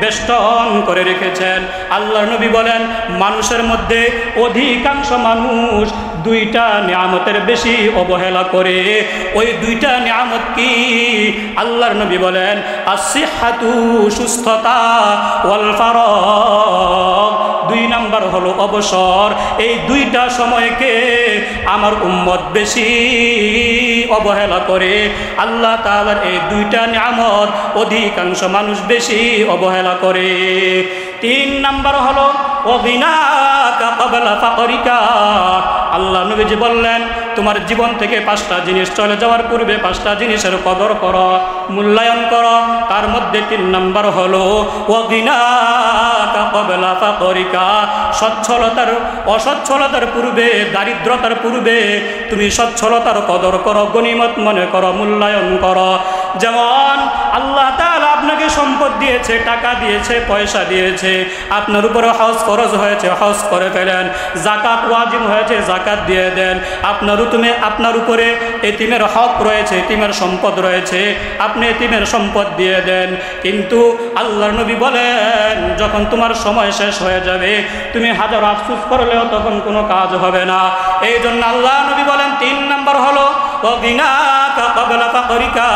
বেষ্টন করে রেখেছেন। আল্লাহর নবী বলেন, মানুষের মধ্যে অধিকাংশ মানুষ দুইটা নিয়ামতের বেশি অবহেলা করে। ওই দুইটা নিয়ামত কি? আল্লাহর নবী বলেন, আসিহাতু, সুস্থতা, ওয়াল ফারাগ, দুই নাম্বার হলো অবসর। এই দুইটা সময়কে আমার উম্মত বেশি অবহেলা করে। আল্লাহ তাআলার এই দুইটা নিয়ামত অধিকাংশ মানুষ বেশি অবহেলা করে। তিন নাম্বার হলো ওয়াগিনাকা ক্বাবলা ফাকরিকা। আল্লাহ নবীজি বললেন, তোমার জীবন থেকে পাঁচটা জিনিস চলে যাওয়ার পূর্বে পাঁচটা জিনিসের কদর করো, মূল্যায়ন করো। তার মধ্যে তিন নাম্বার হলো ওয়াগিনাকা ক্বাবলা ফাকরিকা। অসচ্ছলতার পূর্বে, দারিদ্রতার পূর্বে তুমি সচ্ছলতার কদর করো, গনিমত মনে করো, মূল্যায়ন করো। যেমন আল্লাহ তাআলা আপনাকে সম্পদ দিয়েছে, টাকা দিয়েছে, পয়সা দিয়েছে, আপনার উপরে হজ ফরজ হয়েছে, হজ করে ফেলেন। যাকাত ওয়াজিব হয়েছে, যাকাত দিয়ে দেন। আপনার উপরে এতিমের হক রয়েছে, এতিমের সম্পদ রয়েছে, আপনি এতিমের সম্পদ দিয়ে দেন। কিন্তু আল্লাহর নবী বলেন, যখন তোমার সময় শেষ হয়ে যাবে, তুমি হাজার আফসোস করলেও তখন কোনো কাজ হবে না। এই জন্য আল্লাহ নবী বলেন, তিন নাম্বার হলো ওয়াগিনাকা ক্বাবলা ফাকরিকা।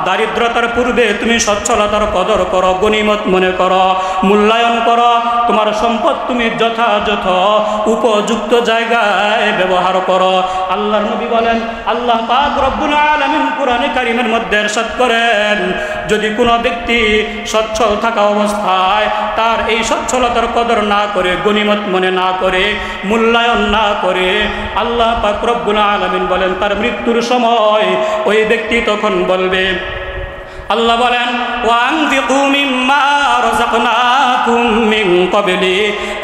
দারিদ্রতার পূর্বে তুমি সচ্ছলতার কদর করো, গনিমত মনে করো, মূল্যায়ন করো। তোমার সম্পদ তুমি যথাযথ উপযুক্ত জায়গায় ব্যবহার করো। আল্লাহর নবী বলেন, আল্লাহ পাক রব্বুল আলামিন কোরআনে কারীমের মধ্যে ইরশাদ করেন, যদি কোনো ব্যক্তি সচ্ছল থাকা অবস্থায় তার এই সচ্ছলতার কদর না করে, গনিমত মনে না করে, মূল্যায়ন না করে, আল্লাহ পাক রব্বুল আলামিন বলেন তার মৃত্যুর সময় ওই ব্যক্তি তখন বলবে, আল্লাহ বলেন, ওয়ানফিকু মিম্মা রাযাকনাকুম মিন ক্বাবলি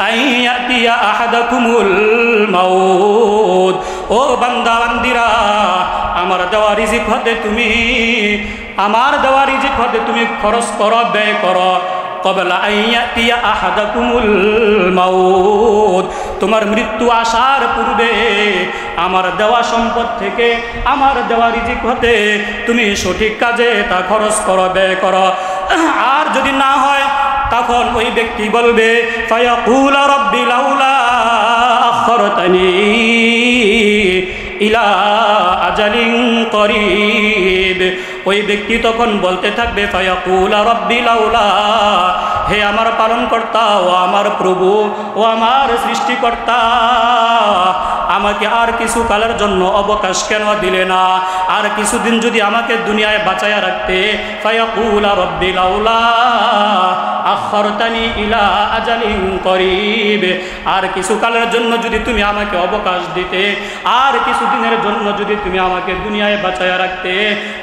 আন ইয়াতিয়া আহাদাকুমুল মাউত। ও বান্দা বান্দিরা, আমার দেওয়া রিজিক হতে তুমি খরচ করো, ব্যয় করো। ক্বাবলা আন ইয়াতিয়া আহাদাকুমুল মাউত, তোমার মৃত্যু আসার পূর্বে আমার দেওয়া সম্পদ থেকে, আমার দেওয়া রিজিক হতে তুমি সঠিক কাজে তা খরচ করো, ব্যয় করো। আর যদি না হয় তখন ওই ব্যক্তি বলবে, ফায়াকুল রাব্বি লাউলা আখরতানি ইলা আজালিন করিব। ওই ব্যক্তি তখন বলতে থাকবে, ফায়াকুল রাব্বি লাউলা, হে আমার পালনকর্তা, ও আমার প্রভু, ও আমার সৃষ্টিকর্তা, আমাকে আর কিছু কালের জন্য অবকাশ কেন দিলে না? আর কিছুদিন যদি আমাকে দুনিয়ায় বাঁচায়া রাখতে, ফায়াকুল রাব্বি লাউলা আখরতানি ইলা আজালিন করিব, আর কিছু কালের জন্য যদি তুমি আমাকে অবকাশ দিতে, আর কিছুদিনের জন্য যদি তুমি আমাকে দুনিয়ায় বাঁচায়া রাখতে,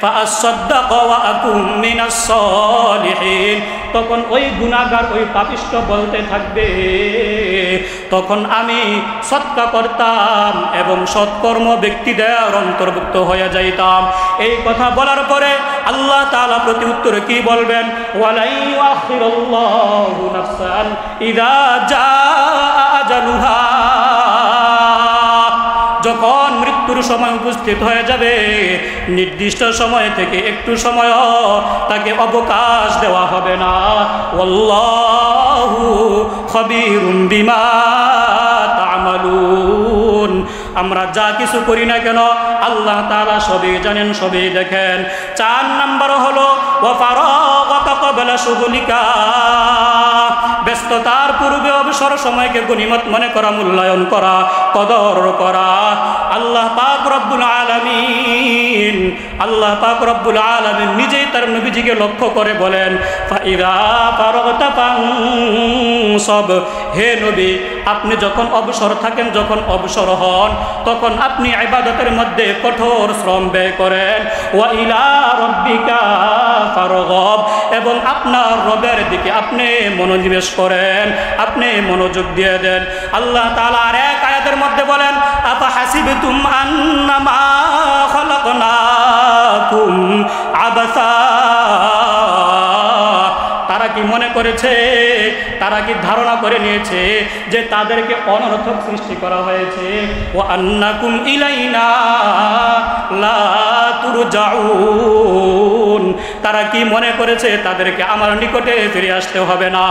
ফাআসাদদাক ওয়া আকুম মিনাস সালিহিন, তখন ওই গুনাহগার, ওই পাপিষ্ঠ বলতে থাকবে, তখন আমি সদকা করতাম এবং সৎকর্ম ব্যক্তিদের অন্তর্ভুক্ত হয়ে যাইতাম। এই কথা বলার পরে আল্লাহ তাআলা প্রতি উত্তরে কি বলবেন? ওয়ালাই ইউআখিরুল্লাহু নাফসান ইযা জাআ আজালুহা, যখন মৃত্যুর সময় উপস্থিত হয়ে যাবে, নির্দিষ্ট সময় থেকে একটু সময়ও তাকে অবকাশ দেওয়া হবে না। আল্লাহু খবীরুম বিমা তা'মালুন, আমরা যা কিছু করি না কেন আল্লাহ তাআলা সবই জানেন, সবই দেখেন। 4 নাম্বার হলো ওয়া ফারাগাকা ক্বাবলা শুগলিকা, ব্যস্ততার পূর্বে অবসর সময়কে গনিমত মনে করা, মূল্যায়ন করা, কদর করা। আল্লাহ পাক রব্বুল আলামিন নিজেই তার নবীজিকে লক্ষ্য করে বলেন, ফাইদা ফারাগতা ফানসব, হে নবী আপনি যখন অবসর থাকেন, যখন অবসর হন, তখন আপনি ইবাদতের মধ্যে কঠোর শ্রম ব্যয় করেন। ওয়া ইলা রাব্বিকা ফারগব, এবং আপনার রবের দিকে আপনি মনোনিবেশ করেন, আপনি মনোযোগ দিয়ে দেন। আল্লাহ তাআলা আর এক আয়াতের মধ্যে বলেন, আফা হাসিবতুম আন্নামা খালাকনাকুম আবাসা, তারা কি মনে করেছে, তারা কি ধারণা করে নিয়েছে যে তাদেরকে অনর্থক সৃষ্টি করা হয়েছে। ওয়া আন্নাকুম ইলাইনা লা তুরজাউন, তারা কি মনে করেছে তাদেরকে আমার নিকটে ফিরে আসতে হবে না।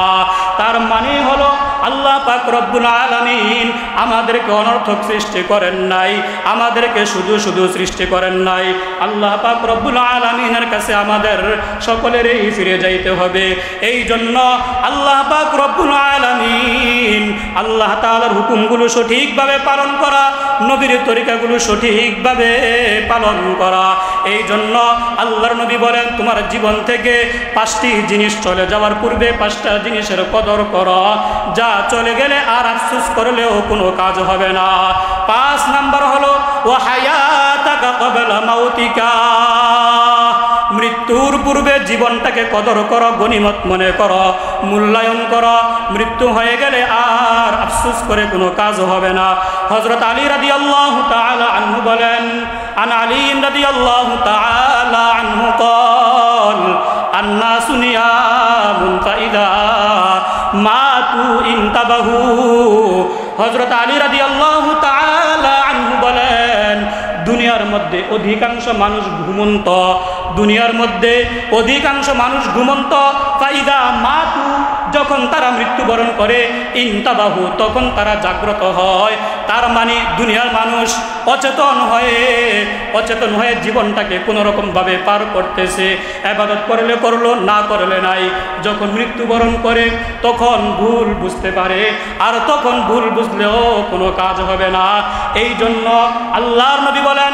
তার মানে হলো আল্লাহ পাক রব্বুল আলামিন আমাদেরকে অনর্থক সৃষ্টি করেন নাই, আমাদেরকে শুধু শুধু সৃষ্টি করেন নাই। আল্লাহ পাক রব্বুল আলামিনের কাছে আমাদের সকলেরই ফিরে যাইতে হবে। এই জন্য আল্লাহ পাক রব্বুল আলামিন আল্লাহ তাআলার হুকুমগুলো সঠিকভাবে পালন করা, নবীর তরিকাগুলো সঠিকভাবে পালন করা। এই জন্য আল্লাহর নবী বলেন, তোমার জীবন থেকে 5টি জিনিস চলে যাওয়ার পূর্বে 5টা জিনিসের কদর করো, যা চলে গেলে আর আফসোস করলেও কোনো কাজ হবে না। 5 নাম্বার হলো ওয়া হায়াতাকা ক্বাবলা মাউতিকা, মৃত্যুর পূর্বে জীবনটাকে কদর করো, গনিমত মনে করো, মূল্যায়ন করো। মৃত্যু হয়ে গেলে আর আফসোস করে কোনো কাজ হবে না। হযরত আলী রাদিয়াল্লাহু তাআলা আনহু বলেন, আন আলী রাদিয়াল্লাহু তাআলা আনহু قال الناس نيام فإذا মাতু ইনতাবাহু। হযরত আলী রাদিয়াল্লাহু তাআলা আনহু বলেন, দুনিয়ার মধ্যে অধিকাংশ মানুষ ঘুমন্ত, দুনিয়ার মধ্যে অধিকাংশ মানুষ ঘুমন্ত। ফাইদা মাতু, যখন তারা মৃত্যুবরণ করে, ইনতাবাহু, তখন তারা জাগ্রত হয়। তার মানে দুনিয়ার মানুষ অচেতন হয়ে জীবনটাকে কোনোরকমভাবে পার করতেছে। ইবাদত করলে করলো, না করলে নাই। যখন মৃত্যুবরণ করে তখন ভুল বুঝতে পারে, আর তখন ভুল বুঝলেও কোনো কাজ হবে না। এই জন্য আল্লাহর নবী বলেন,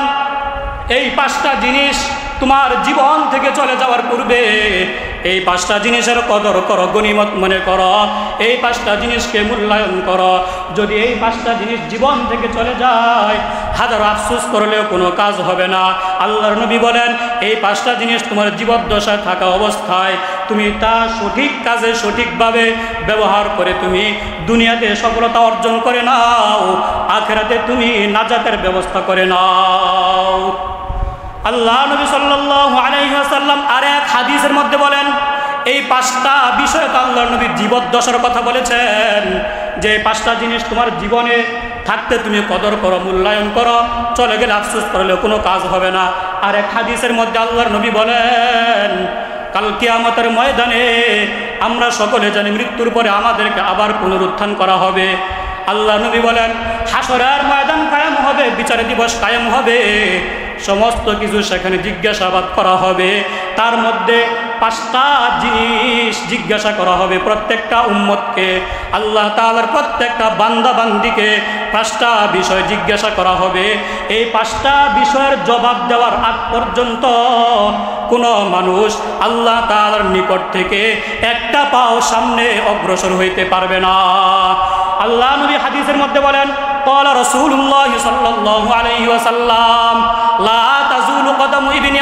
এই 5টা জিনিস তোমার জীবন থেকে চলে যাওয়ার পূর্বে এই 5টা জিনিসের কদর করো, গনিমত মনে করো, এই 5টা জিনিসকে মূল্যায়ন করো। যদি এই 5টা জিনিস জীবন থেকে চলে যায়, হাজার আফসোস করলেও কোনো কাজ হবে না। আল্লাহর নবী বলেন, এই 5টা জিনিস তোমার জীবদ্দশায় থাকা অবস্থায় তুমি তা সঠিক কাজে সঠিকভাবে ব্যবহার করে তুমি দুনিয়াতে সফলতা অর্জন করে নাও, আখিরাতে তুমি নাজাতের ব্যবস্থা করে নাও। আল্লাহ নবী সাল্লাল্লাহু আলাইহি ওয়াসাল্লাম আর এক হাদিসের মধ্যে বলেন, এই 5টা বিষয় আল্লাহর নবী জীবদ্দশার কথা বলেছেন, যে 5টা জিনিস তোমার জীবনে থাকতে তুমি কদর করো, মূল্যায়ন করো, চলে গেলে আফসোস করলে কোনো কাজ হবে না। আর এক হাদিসের মধ্যে আল্লাহর নবী বলেন, কাল কিয়ামতের ময়দানে আমরা সকলে জানি মৃত্যুর পরে আমাদেরকে আবার পুনরুত্থান করা হবে। আল্লাহ নবী বলেন, হাসরের ময়দান কায়েম হবে, বিচার দিবস কায়েম হবে, সমস্ত কিছু সেখানে জিজ্ঞাসাবাদ করা হবে। তার মধ্যে 5টা জিনিস জিজ্ঞাসা করা হবে প্রত্যেকটা উম্মতকে। আল্লাহ তাআলার প্রত্যেকটা বান্দা বান্দিকে 5টা বিষয় জিজ্ঞাসা করা হবে। এই 5টা বিষয়ের জবাব দেওয়ার আগ পর্যন্ত কোনো মানুষ আল্লাহ তাআলার নিকট থেকে একটা পাও সামনে অগ্রসর হইতে পারবে না। আল্লাহ নবী হাদিসের মধ্যে বলেন, قال رسول الله صلى الله عليه وسلم لا تزول قدم ابن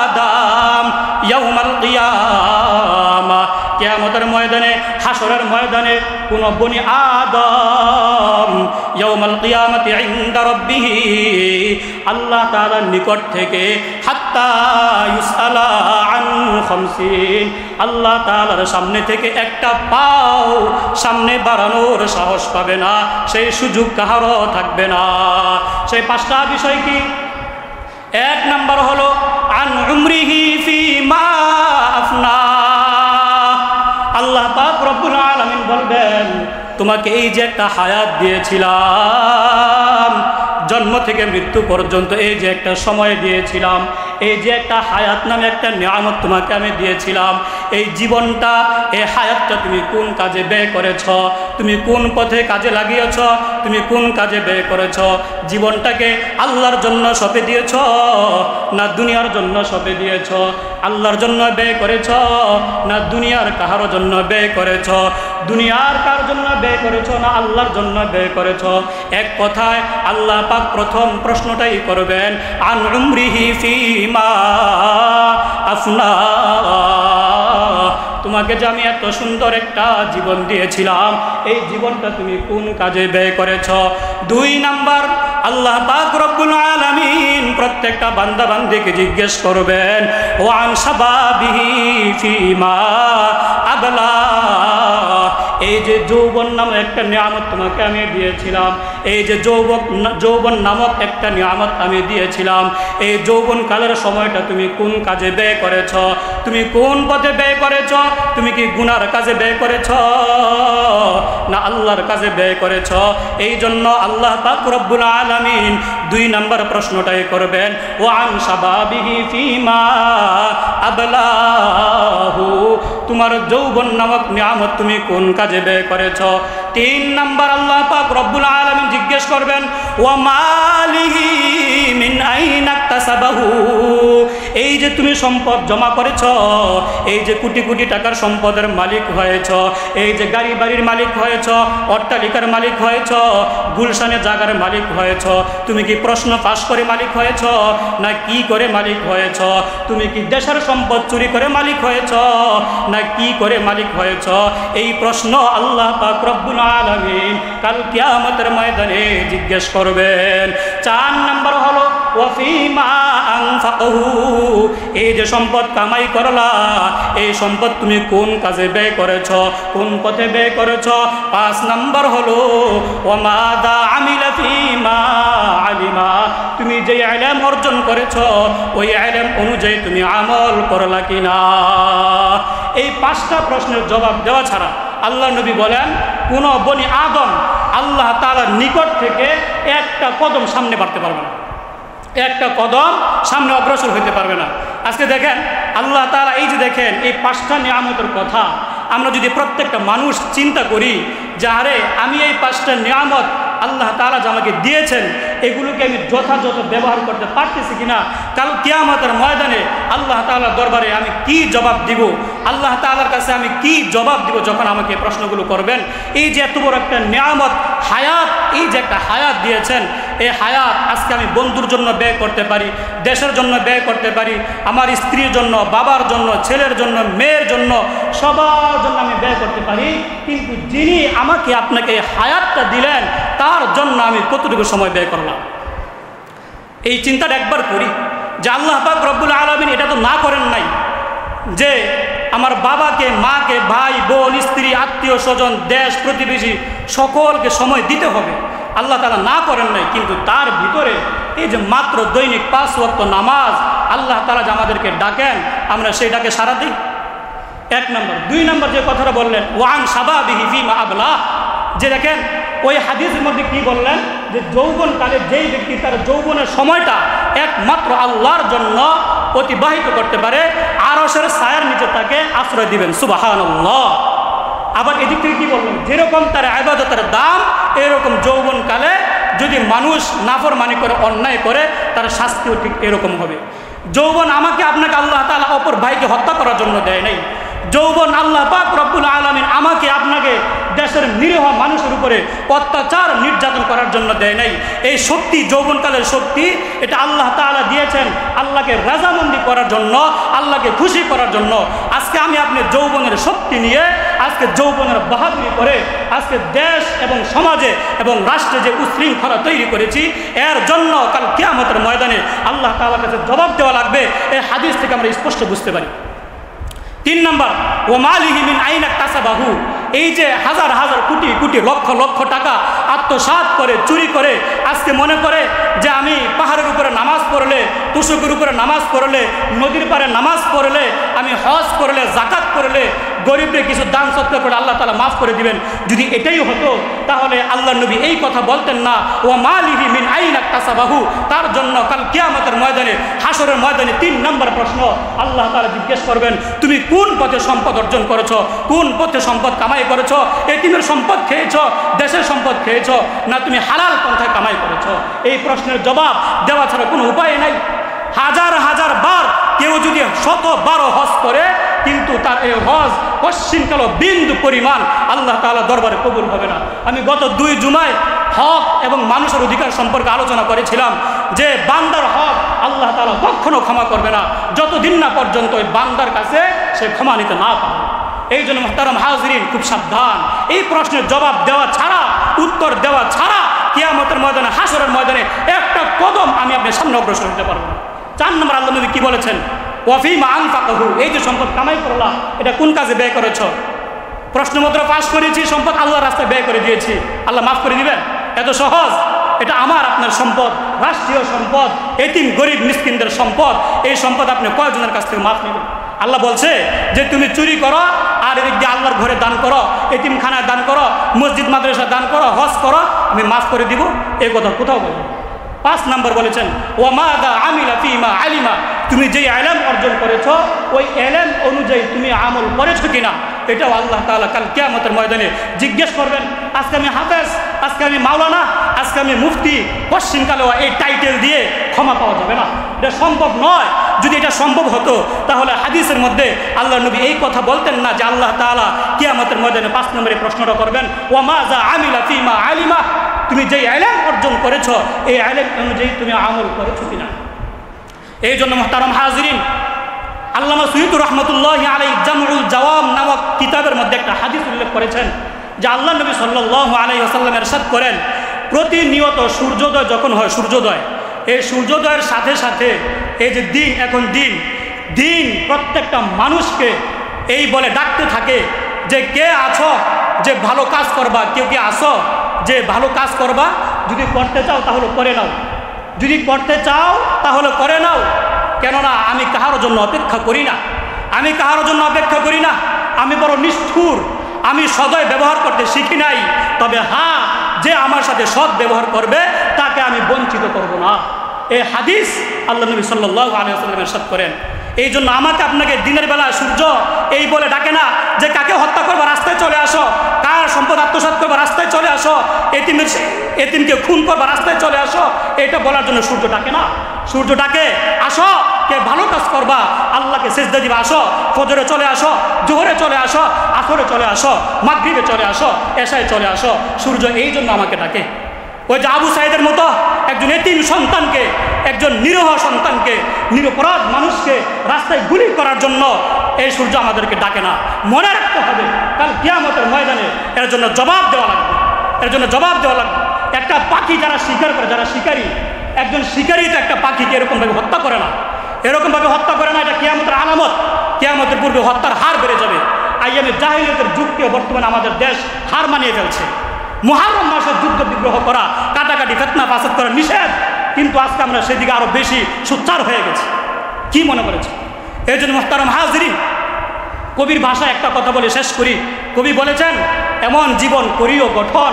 آدم يوم القيامة। কিয়ামতের ময়দানে, হাসরের ময়দানে কোন বনি আদম ইয়াউমাল কিয়ামতি ইনদা রাব্বিহি, আল্লাহ তাআলার নিকট থেকে, হাত্তা ইউসালা আন 50, আল্লাহ তাআলার সামনে থেকে একটা পাও সামনে বাড়ানোর সাহস পাবে না, সেই সুযোগ কাহারও থাকবে না। সেই 5টা বিষয় কি? 1 নাম্বার হলো আন উমরিহি ফিমা আফনা। আল্লাহ পাক রব্বুল আলামিন বলবেন, তোমাকে এই যে একটা হায়াত দিয়েছিলাম, জন্ম থেকে মৃত্যু পর্যন্ত এই যে একটা সময় দিয়েছিলাম, এই যে একটা হায়াত নামে একটা নিয়ামত তোমাকে আমি দিয়েছিলাম, এই জীবনটা, এই হায়াতটা তুমি কোন কাজে ব্যয় করেছ? তুমি কোন পথে কাজে লাগিয়েছ? তুমি কোন কাজে ব্যয় করেছ? জীবনটাকে আল্লাহর জন্য সঁপে দিয়েছ না দুনিয়ার জন্য সঁপে দিয়েছ? আল্লাহর জন্য ব্যয় করেছ না দুনিয়ার কাহার জন্য ব্যয় করেছ? দুনিয়ার কার জন্য ব্যয় করেছ না আল্লাহর জন্য ব্যয় করেছ? এক কথায় আল্লাহ পাক প্রথম প্রশ্নটাই করবেন, আন উমরিহি ফিমা আফনা। তোমাকে যে আমি এত সুন্দর একটা জীবন দিয়েছিলাম, এই জীবনটা তুমি কোন কাজে ব্যয় করেছ? 2 নাম্বার, আল্লাহ পাক রব্বুল আলামিন প্রত্যেকটা বান্দা বান্দীকে জিজ্ঞেস করবেন, ওয়ান শাবাবিহি ফিমা আবলা। এই যে যৌবন নামক একটা নিয়ামত তোমাকে আমি দিয়েছিলাম, এই যে যৌবন নামক একটা নিয়ামত আমি দিয়েছিলাম, এই যৌবন কালের সময়টা তুমি কোন কাজে ব্যয় করেছ? তুমি কোন পথে ব্যয় করেছ? তুমি কি গুনার কাজে ব্যয় করেছ না আল্লাহর কাজে ব্যয় করেছ? এই জন্য আল্লাহ পাক রব্বুল আলামিন 2 নম্বর প্রশ্নটাই করবেন, ওয়ান শাবাবিহি ফিমা আবলাহু। তোমার যৌবন নামক নিয়ামত তুমি কোন কাজে ব্যয় করেছ? 3 নম্বর আল্লাহ পাক রব্বুল আলামিন জিজ্ঞেস করবেন, ওয়া মালিহি মিন আইনা ইকতাসাবাহু। এই যে তুমি সম্পদ জমা করেছ, এই যে কোটি কোটি টাকার সম্পদের মালিক হয়েছ, এই যে গাড়ি বাড়ির মালিক হয়েছ, অট্টালিকার মালিক হয়েছ, গুলশানে জায়গার মালিক হয়েছ, তুমি কি প্রশ্ন পাশ করে মালিক হয়েছ না কি করে মালিক হয়েছ? তুমি কি দেশের সম্পদ চুরি করে মালিক হয়েছ না কি করে মালিক হয়েছ? এই প্রশ্ন আল্লাহ পাক রব্বুল আলামিন কাল কিয়ামতের ময়দানে জিজ্ঞেস করবেন। 4 নম্বর হলো ওয়াফিমা আনফাকহু। এই যে সম্পদ কামাই করলা, এই সম্পদ তুমি কোন কাজে ব্যয় করেছ, কোন পথে ব্যয় করেছ? 5 নম্বর হলো ওয়ামাদা আমিলা ফিমা আলিমা। তুমি যে ইলম অর্জন করেছ, ওই ইলম অনুযায়ী তুমি আমল করলা কিনা? এই 5টা প্রশ্নের জবাব দেওয়া ছাড়া আল্লাহ নবী বলেন, কোন বনি আদম আল্লাহ তাআলার নিকট থেকে একটা কদম সামনে বাড়তে পারবে না, একটা কদম সামনে অগ্রসর হইতে পারবে না। আজকে দেখেন আল্লাহ তাআলা এই যে দেখেন এই 5টা নিয়ামতের কথা আমরা যদি প্রত্যেকটা মানুষ চিন্তা করি যে আরে আমি এই 5টা নিয়ামত আল্লাহ তাআলা যে আমাকে দিয়েছেন, এগুলোকে আমি যথাযথ ব্যবহার করতে পারতেছি কিনা, কাল কিয়ামতের ময়দানে আল্লাহ তাআলার দরবারে আমি কি জবাব দিব, আল্লাহ তাআলার কাছে আমি কি জবাব দিব যখন আমাকে প্রশ্নগুলো করবেন? এই যে এত বড় একটা নিয়ামত হায়াত, এই যে একটা হায়াত দিয়েছেন, এই হায়াত আজকে আমি বন্ধুর জন্য ব্যয় করতে পারি, দেশের জন্য ব্যয় করতে পারি, আমার স্ত্রীর জন্য, বাবার জন্য, ছেলের জন্য, মেয়ের জন্য, সবার জন্য আমি ব্যয় করতে পারি। কিন্তু যিনি আমাকে আপনাকে এই হায়াতটা দিলেন, তার জন্য আমি কতটুকু সময় ব্যয় করলাম? এই চিন্তাটা একবার করি যে আল্লাহ পাক রব্বুল আলামিন এটা তো না করেন নাই যে আমার বাবাকে, মাকে, ভাই বোন, স্ত্রী, আত্মীয় স্বজন, দেশ প্রতিবেশী সকলকে সময় দিতে হবে, আল্লাহ তাআলা না করেন নাই। কিন্তু তার ভিতরে এই যে মাত্র দৈনিক 5 ওয়াক্ত নামাজ আল্লাহ তাআলা যে আমাদেরকে ডাকেন, আমরা সেই ডাকে সাড়া দিই। 1 নম্বর। 2 নম্বর যে কথাটা বললেন, ওয়ান শাবাবিহি ফিমা আবলা, যে দেখেন ওই হাদিসের মধ্যে কি বললেন যে যৌবনকালে যেই ব্যক্তি তার যৌবনের সময়টা একমাত্র আল্লাহর জন্য অতিবাহিত করতে পারে, আরশের ছায়ার নিচে তাকে আশ্রয় দিবেন। সুবহানাল্লাহ। আবার এদিক থেকে কি বললেন, যেরকম তার ইবাদতের দাম, এরকম যৌবনকালে যদি মানুষ নাফরমানি করে, অন্যায় করে, তার শাস্তিও ঠিক এরকম হবে। যৌবন আমাকে আপনাকে আল্লাহ তাআলা অপর ভাইকে হত্যা করার জন্য দেয় নাই। যৌবন আল্লাহ পাক রব্বুল আলামিন আমাকে আপনাকে দেশের নিরীহ মানুষের উপরে অত্যাচার নির্যাতন করার জন্য দেয় নাই। এই শক্তি, যৌবনকালের শক্তি, এটা আল্লাহ তাআলা দিয়েছেন আল্লাহকে রাজামন্দি করার জন্য, আল্লাহকে খুশি করার জন্য। আজকে আমি আপনি যৌবনের শক্তি নিয়ে, আজকে যৌবনের বাহাদুরি করে, আজকে দেশ এবং সমাজে এবং রাষ্ট্রে যে উশৃঙ্খলা তৈরি করেছি, এর জন্য কাল কিয়ামতের ময়দানে আল্লাহ তাআলার কাছে জবাব দেওয়া লাগবে। এই হাদিস থেকে আমরা স্পষ্ট বুঝতে পারি। 3 নম্বর, ওয়া মালিহি মিন আইনা ইকতাসাবাহু। এই যে হাজার হাজার কোটি কোটি লক্ষ লক্ষ টাকা আত্মসাৎ করে, চুরি করে, আজকে মনে করে যে আমি পাহাড়ের উপরে নামাজ পড়লে, তুষকের উপরে নামাজ পড়লে, নদীর পাড়ে নামাজ পড়লে, আমি হজ করলে, যাকাত করলে, গরিবদের কিছু দান সৎকার করে আল্লাহ তাআলা মাফ করে দিবেন। যদি এটাই হতো তাহলে আল্লাহর নবী এই কথা বলতেন না, ওয়া মালিহি মিন আইনা কাসাবাহু। তার জন্য কাল কিয়ামতের ময়দানে, হাসরের ময়দানে 3 নম্বর প্রশ্ন আল্লাহ তাআলা জিজ্ঞেস করবেন, তুমি কোন পথে সম্পদ অর্জন করেছো, কোন পথে সম্পদ কামাই করেছো? এতিমের সম্পদ খেয়েছো, দেশের সম্পদ খেয়েছো, না তুমি হালাল পন্থায় কামাই করেছো? এই প্রশ্নের জবাব দেওয়া ছাড়া কোনো উপায় নাই। হাজার হাজার বার কেউ যদি 100 হজ করে, কিন্তু তার এই হজ পশ্চিমকাল বিন্দু পরিমাণ আল্লাহ তাআলা দরবারে কবুল হবে না। আমি গত 2 জুমায় হক এবং মানুষের অধিকার সম্পর্কে আলোচনা করেছিলাম যে বান্দার হক আল্লাহ তাআলা কখনো ক্ষমা করবে না যতদিন না পর্যন্ত ওই বান্দার কাছে সে ক্ষমা নিতে না পারে। এই জন্য মুহতারাম হাজিরিন, খুব সাবধান। এই প্রশ্নের জবাব দেওয়া ছাড়া, উত্তর দেওয়া ছাড়া কিয়ামতের ময়দানে, হাসরের ময়দানে একটা কদম আমি আপনার সামনে অগ্রসর হতে পারবো না। 4 নম্বর আল্লাহ নবী কি বলেছেন? ওয়াফিমা আনফাকাহু। এই যে সম্পদ কামাই করলা, এটা কোন কাজে ব্যয় করেছ? প্রশ্নপত্র পাস করেছি, সম্পদ আল্লাহর রাস্তায় ব্যয় করে দিয়েছি, আল্লাহ মাফ করে দিবেন? এত সহজ? এটা আমার আপনার সম্পদ, রাষ্ট্রীয় সম্পদ, এতিম গরিব মিসকিনদের সম্পদ। এই সম্পদ আপনি কয়জনের কাছ থেকে মাফ নেবেন? আল্লাহ বলছে যে তুমি চুরি করো আর এদিক দিয়ে আল্লাহর ঘরে দান করো, এতিমখানায় দান করো, মসজিদ মাদ্রাসা দান করো, হজ করো, আমি মাফ করে দিব। এই কথা কোথাও বলি। 5 নম্বর বলেছেন ওয়ামাদা আমিলা ফিমা আলিমা। তুমি যেই ইলম অর্জন করেছো ওই ইলম অনুযায়ী তুমি আমল করেছো কিনা, এটাও আল্লাহ তাআলা কাল কিয়ামতের ময়দানে জিজ্ঞেস করবেন। আজকে আমি হাফেজ, আজকে আমি মাওলানা, আজকে আমি মুফতি, পশ্চিমকালেও এই টাইটেল দিয়ে ক্ষমা পাওয়া যাবে না। এটা সম্ভব নয়। যদি এটা সম্ভব হতো তাহলে হাদিসের মধ্যে আল্লাহর নবী এই কথা বলতেন না যে আল্লাহ তাআলা কিয়ামতের ময়দানে 5 নম্বরে প্রশ্নটা করবেন, ওয়ামাযা আমিলা ফিমা আলিমা। তুমি যেই ইলম অর্জন করেছো এই ইলম অনুযায়ী তুমি আমল করেছো কিনা। এই জন্য মুহতারাম হাজিরিন, আল্লামা সুয়ুতী রাহমাতুল্লাহি আলাইহি জামউল জাওয়াম নামক কিতাবের মধ্যে একটা হাদিস উল্লেখ করেছেন যে আল্লাহ নবী সাল্লাল্লাহু আলাইহি ওয়াসাল্লাম ইরশাদ করেন, প্রতিনিয়ত সূর্যোদয় যখন হয়, সূর্যোদয়, এই সূর্যোদয়ের সাথে সাথে এই যে দিন, এখন দিন প্রত্যেকটা মানুষকে এই বলে ডাকতে থাকে যে কে আছো যে ভালো কাজ করবা, কেউ কি আসো যে ভালো কাজ করবা? যদি করতে চাও তাহলে করে নাও, যদি করতে চাও তাহলে করে নাও। কেননা আমি কাহার জন্য অপেক্ষা করি না, আমি কাহার জন্য অপেক্ষা করি না। আমি বড় নিষ্ঠুর, আমি সদয় ব্যবহার করতে শিখি নাই। তবে হ্যাঁ, যে আমার সাথে সৎ ব্যবহার করবে তাকে আমি বঞ্চিত করব না। এই হাদিস আল্লাহ নবী সাল্লাল্লাহু আলাইহি ওয়াসাল্লাম ইরশাদ করেন। এই জন্য আমাকে আপনাকে দিনের বেলা সূর্য এই বলে ডাকে না যে কাকে হত্যা করবা রাস্তায় চলে আসো, কার সম্পদ আত্মসাৎ করবা রাস্তায় চলে আসো, এতিমকে খুন করবা রাস্তায় চলে আসো, এটা বলার জন্য সূর্য ডাকে না। সূর্য ডাকে আসো, কে ভালো কাজ করবা, আল্লাহকে সিজদা দিবা আসো, ফজরে চলে আসো, জোহরে চলে আসো, আসরে চলে আসো, মাগরিবে চলে আসো, এশায় চলে আসো। সূর্য এই জন্য আমাকে ডাকে। ওই যে আবু সাইদের মতো একজন এতিম সন্তানকে, একজন নিরহ সন্তানকে, নিরপরাধ মানুষকে রাস্তায় গুলি করার জন্য এই সূর্য আমাদেরকে ডাকে না। মনে রাখতে হবে কাল কিয়ামতের ময়দানে এর জন্য জবাব দেওয়া লাগবে, এর জন্য জবাব দেওয়া লাগবে। একটা পাখি যারা শিকার করে, যারা শিকারী, একজন শিকারী তো একটা পাখিকে এরকমভাবে হত্যা করে না, এরকমভাবে হত্যা করে না। এটা কিয়ামতের আলামত। কিয়ামতের পূর্বে হত্যার হার বেড়ে যাবে। আইয়ামে জাহিলিয়াতের যুগকে বর্তমানে আমাদের দেশ হার মানিয়ে ফেলছে। মুহররম মাসে যুদ্ধ বিগ্রহ করা, কাটাকাটি, ফিতনা ফাসাদ করা নিষেধ, কিন্তু আজকে আমরা সেদিকে আরো বেশি সোচ্চার হয়ে গেছি। কি মনে করেছে? এই জন্য মুহতারাম হাজিরিন, কবির ভাষায় একটা কথা বলে শেষ করি। কবি বলেছেন, এমন জীবন করিও গঠন,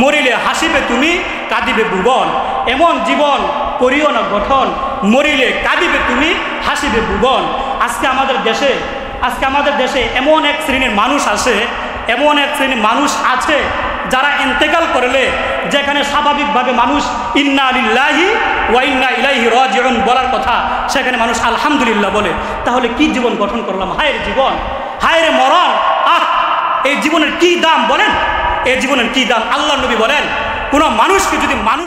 মরিলে হাসিবে তুমি, কাঁদিবে ভুবন। এমন জীবন করিও না গঠন, মরিলে কাঁদিবে তুমি, হাসিবে ভুবন। আজকে আমাদের দেশে এমন এক শ্রেণীর মানুষ আছে, এমন এক শ্রেণীর মানুষ আছে যারা ইন্তেকাল করলে যেখানে স্বাভাবিকভাবে মানুষ ইন্না লিল্লাহি ওয়া ইন্না ইলাইহি রাজিউন বলার কথা, সেখানে মানুষ আলহামদুলিল্লাহ বলে। তাহলে কি জীবন গঠন করলাম? হায়ের জীবন, হায়ের মরণ। এই জীবনের কি দাম বলেন? এই জীবনের কি দাম? আল্লাহ নবী বলেন, কোন মানুষকে যদি মানুষ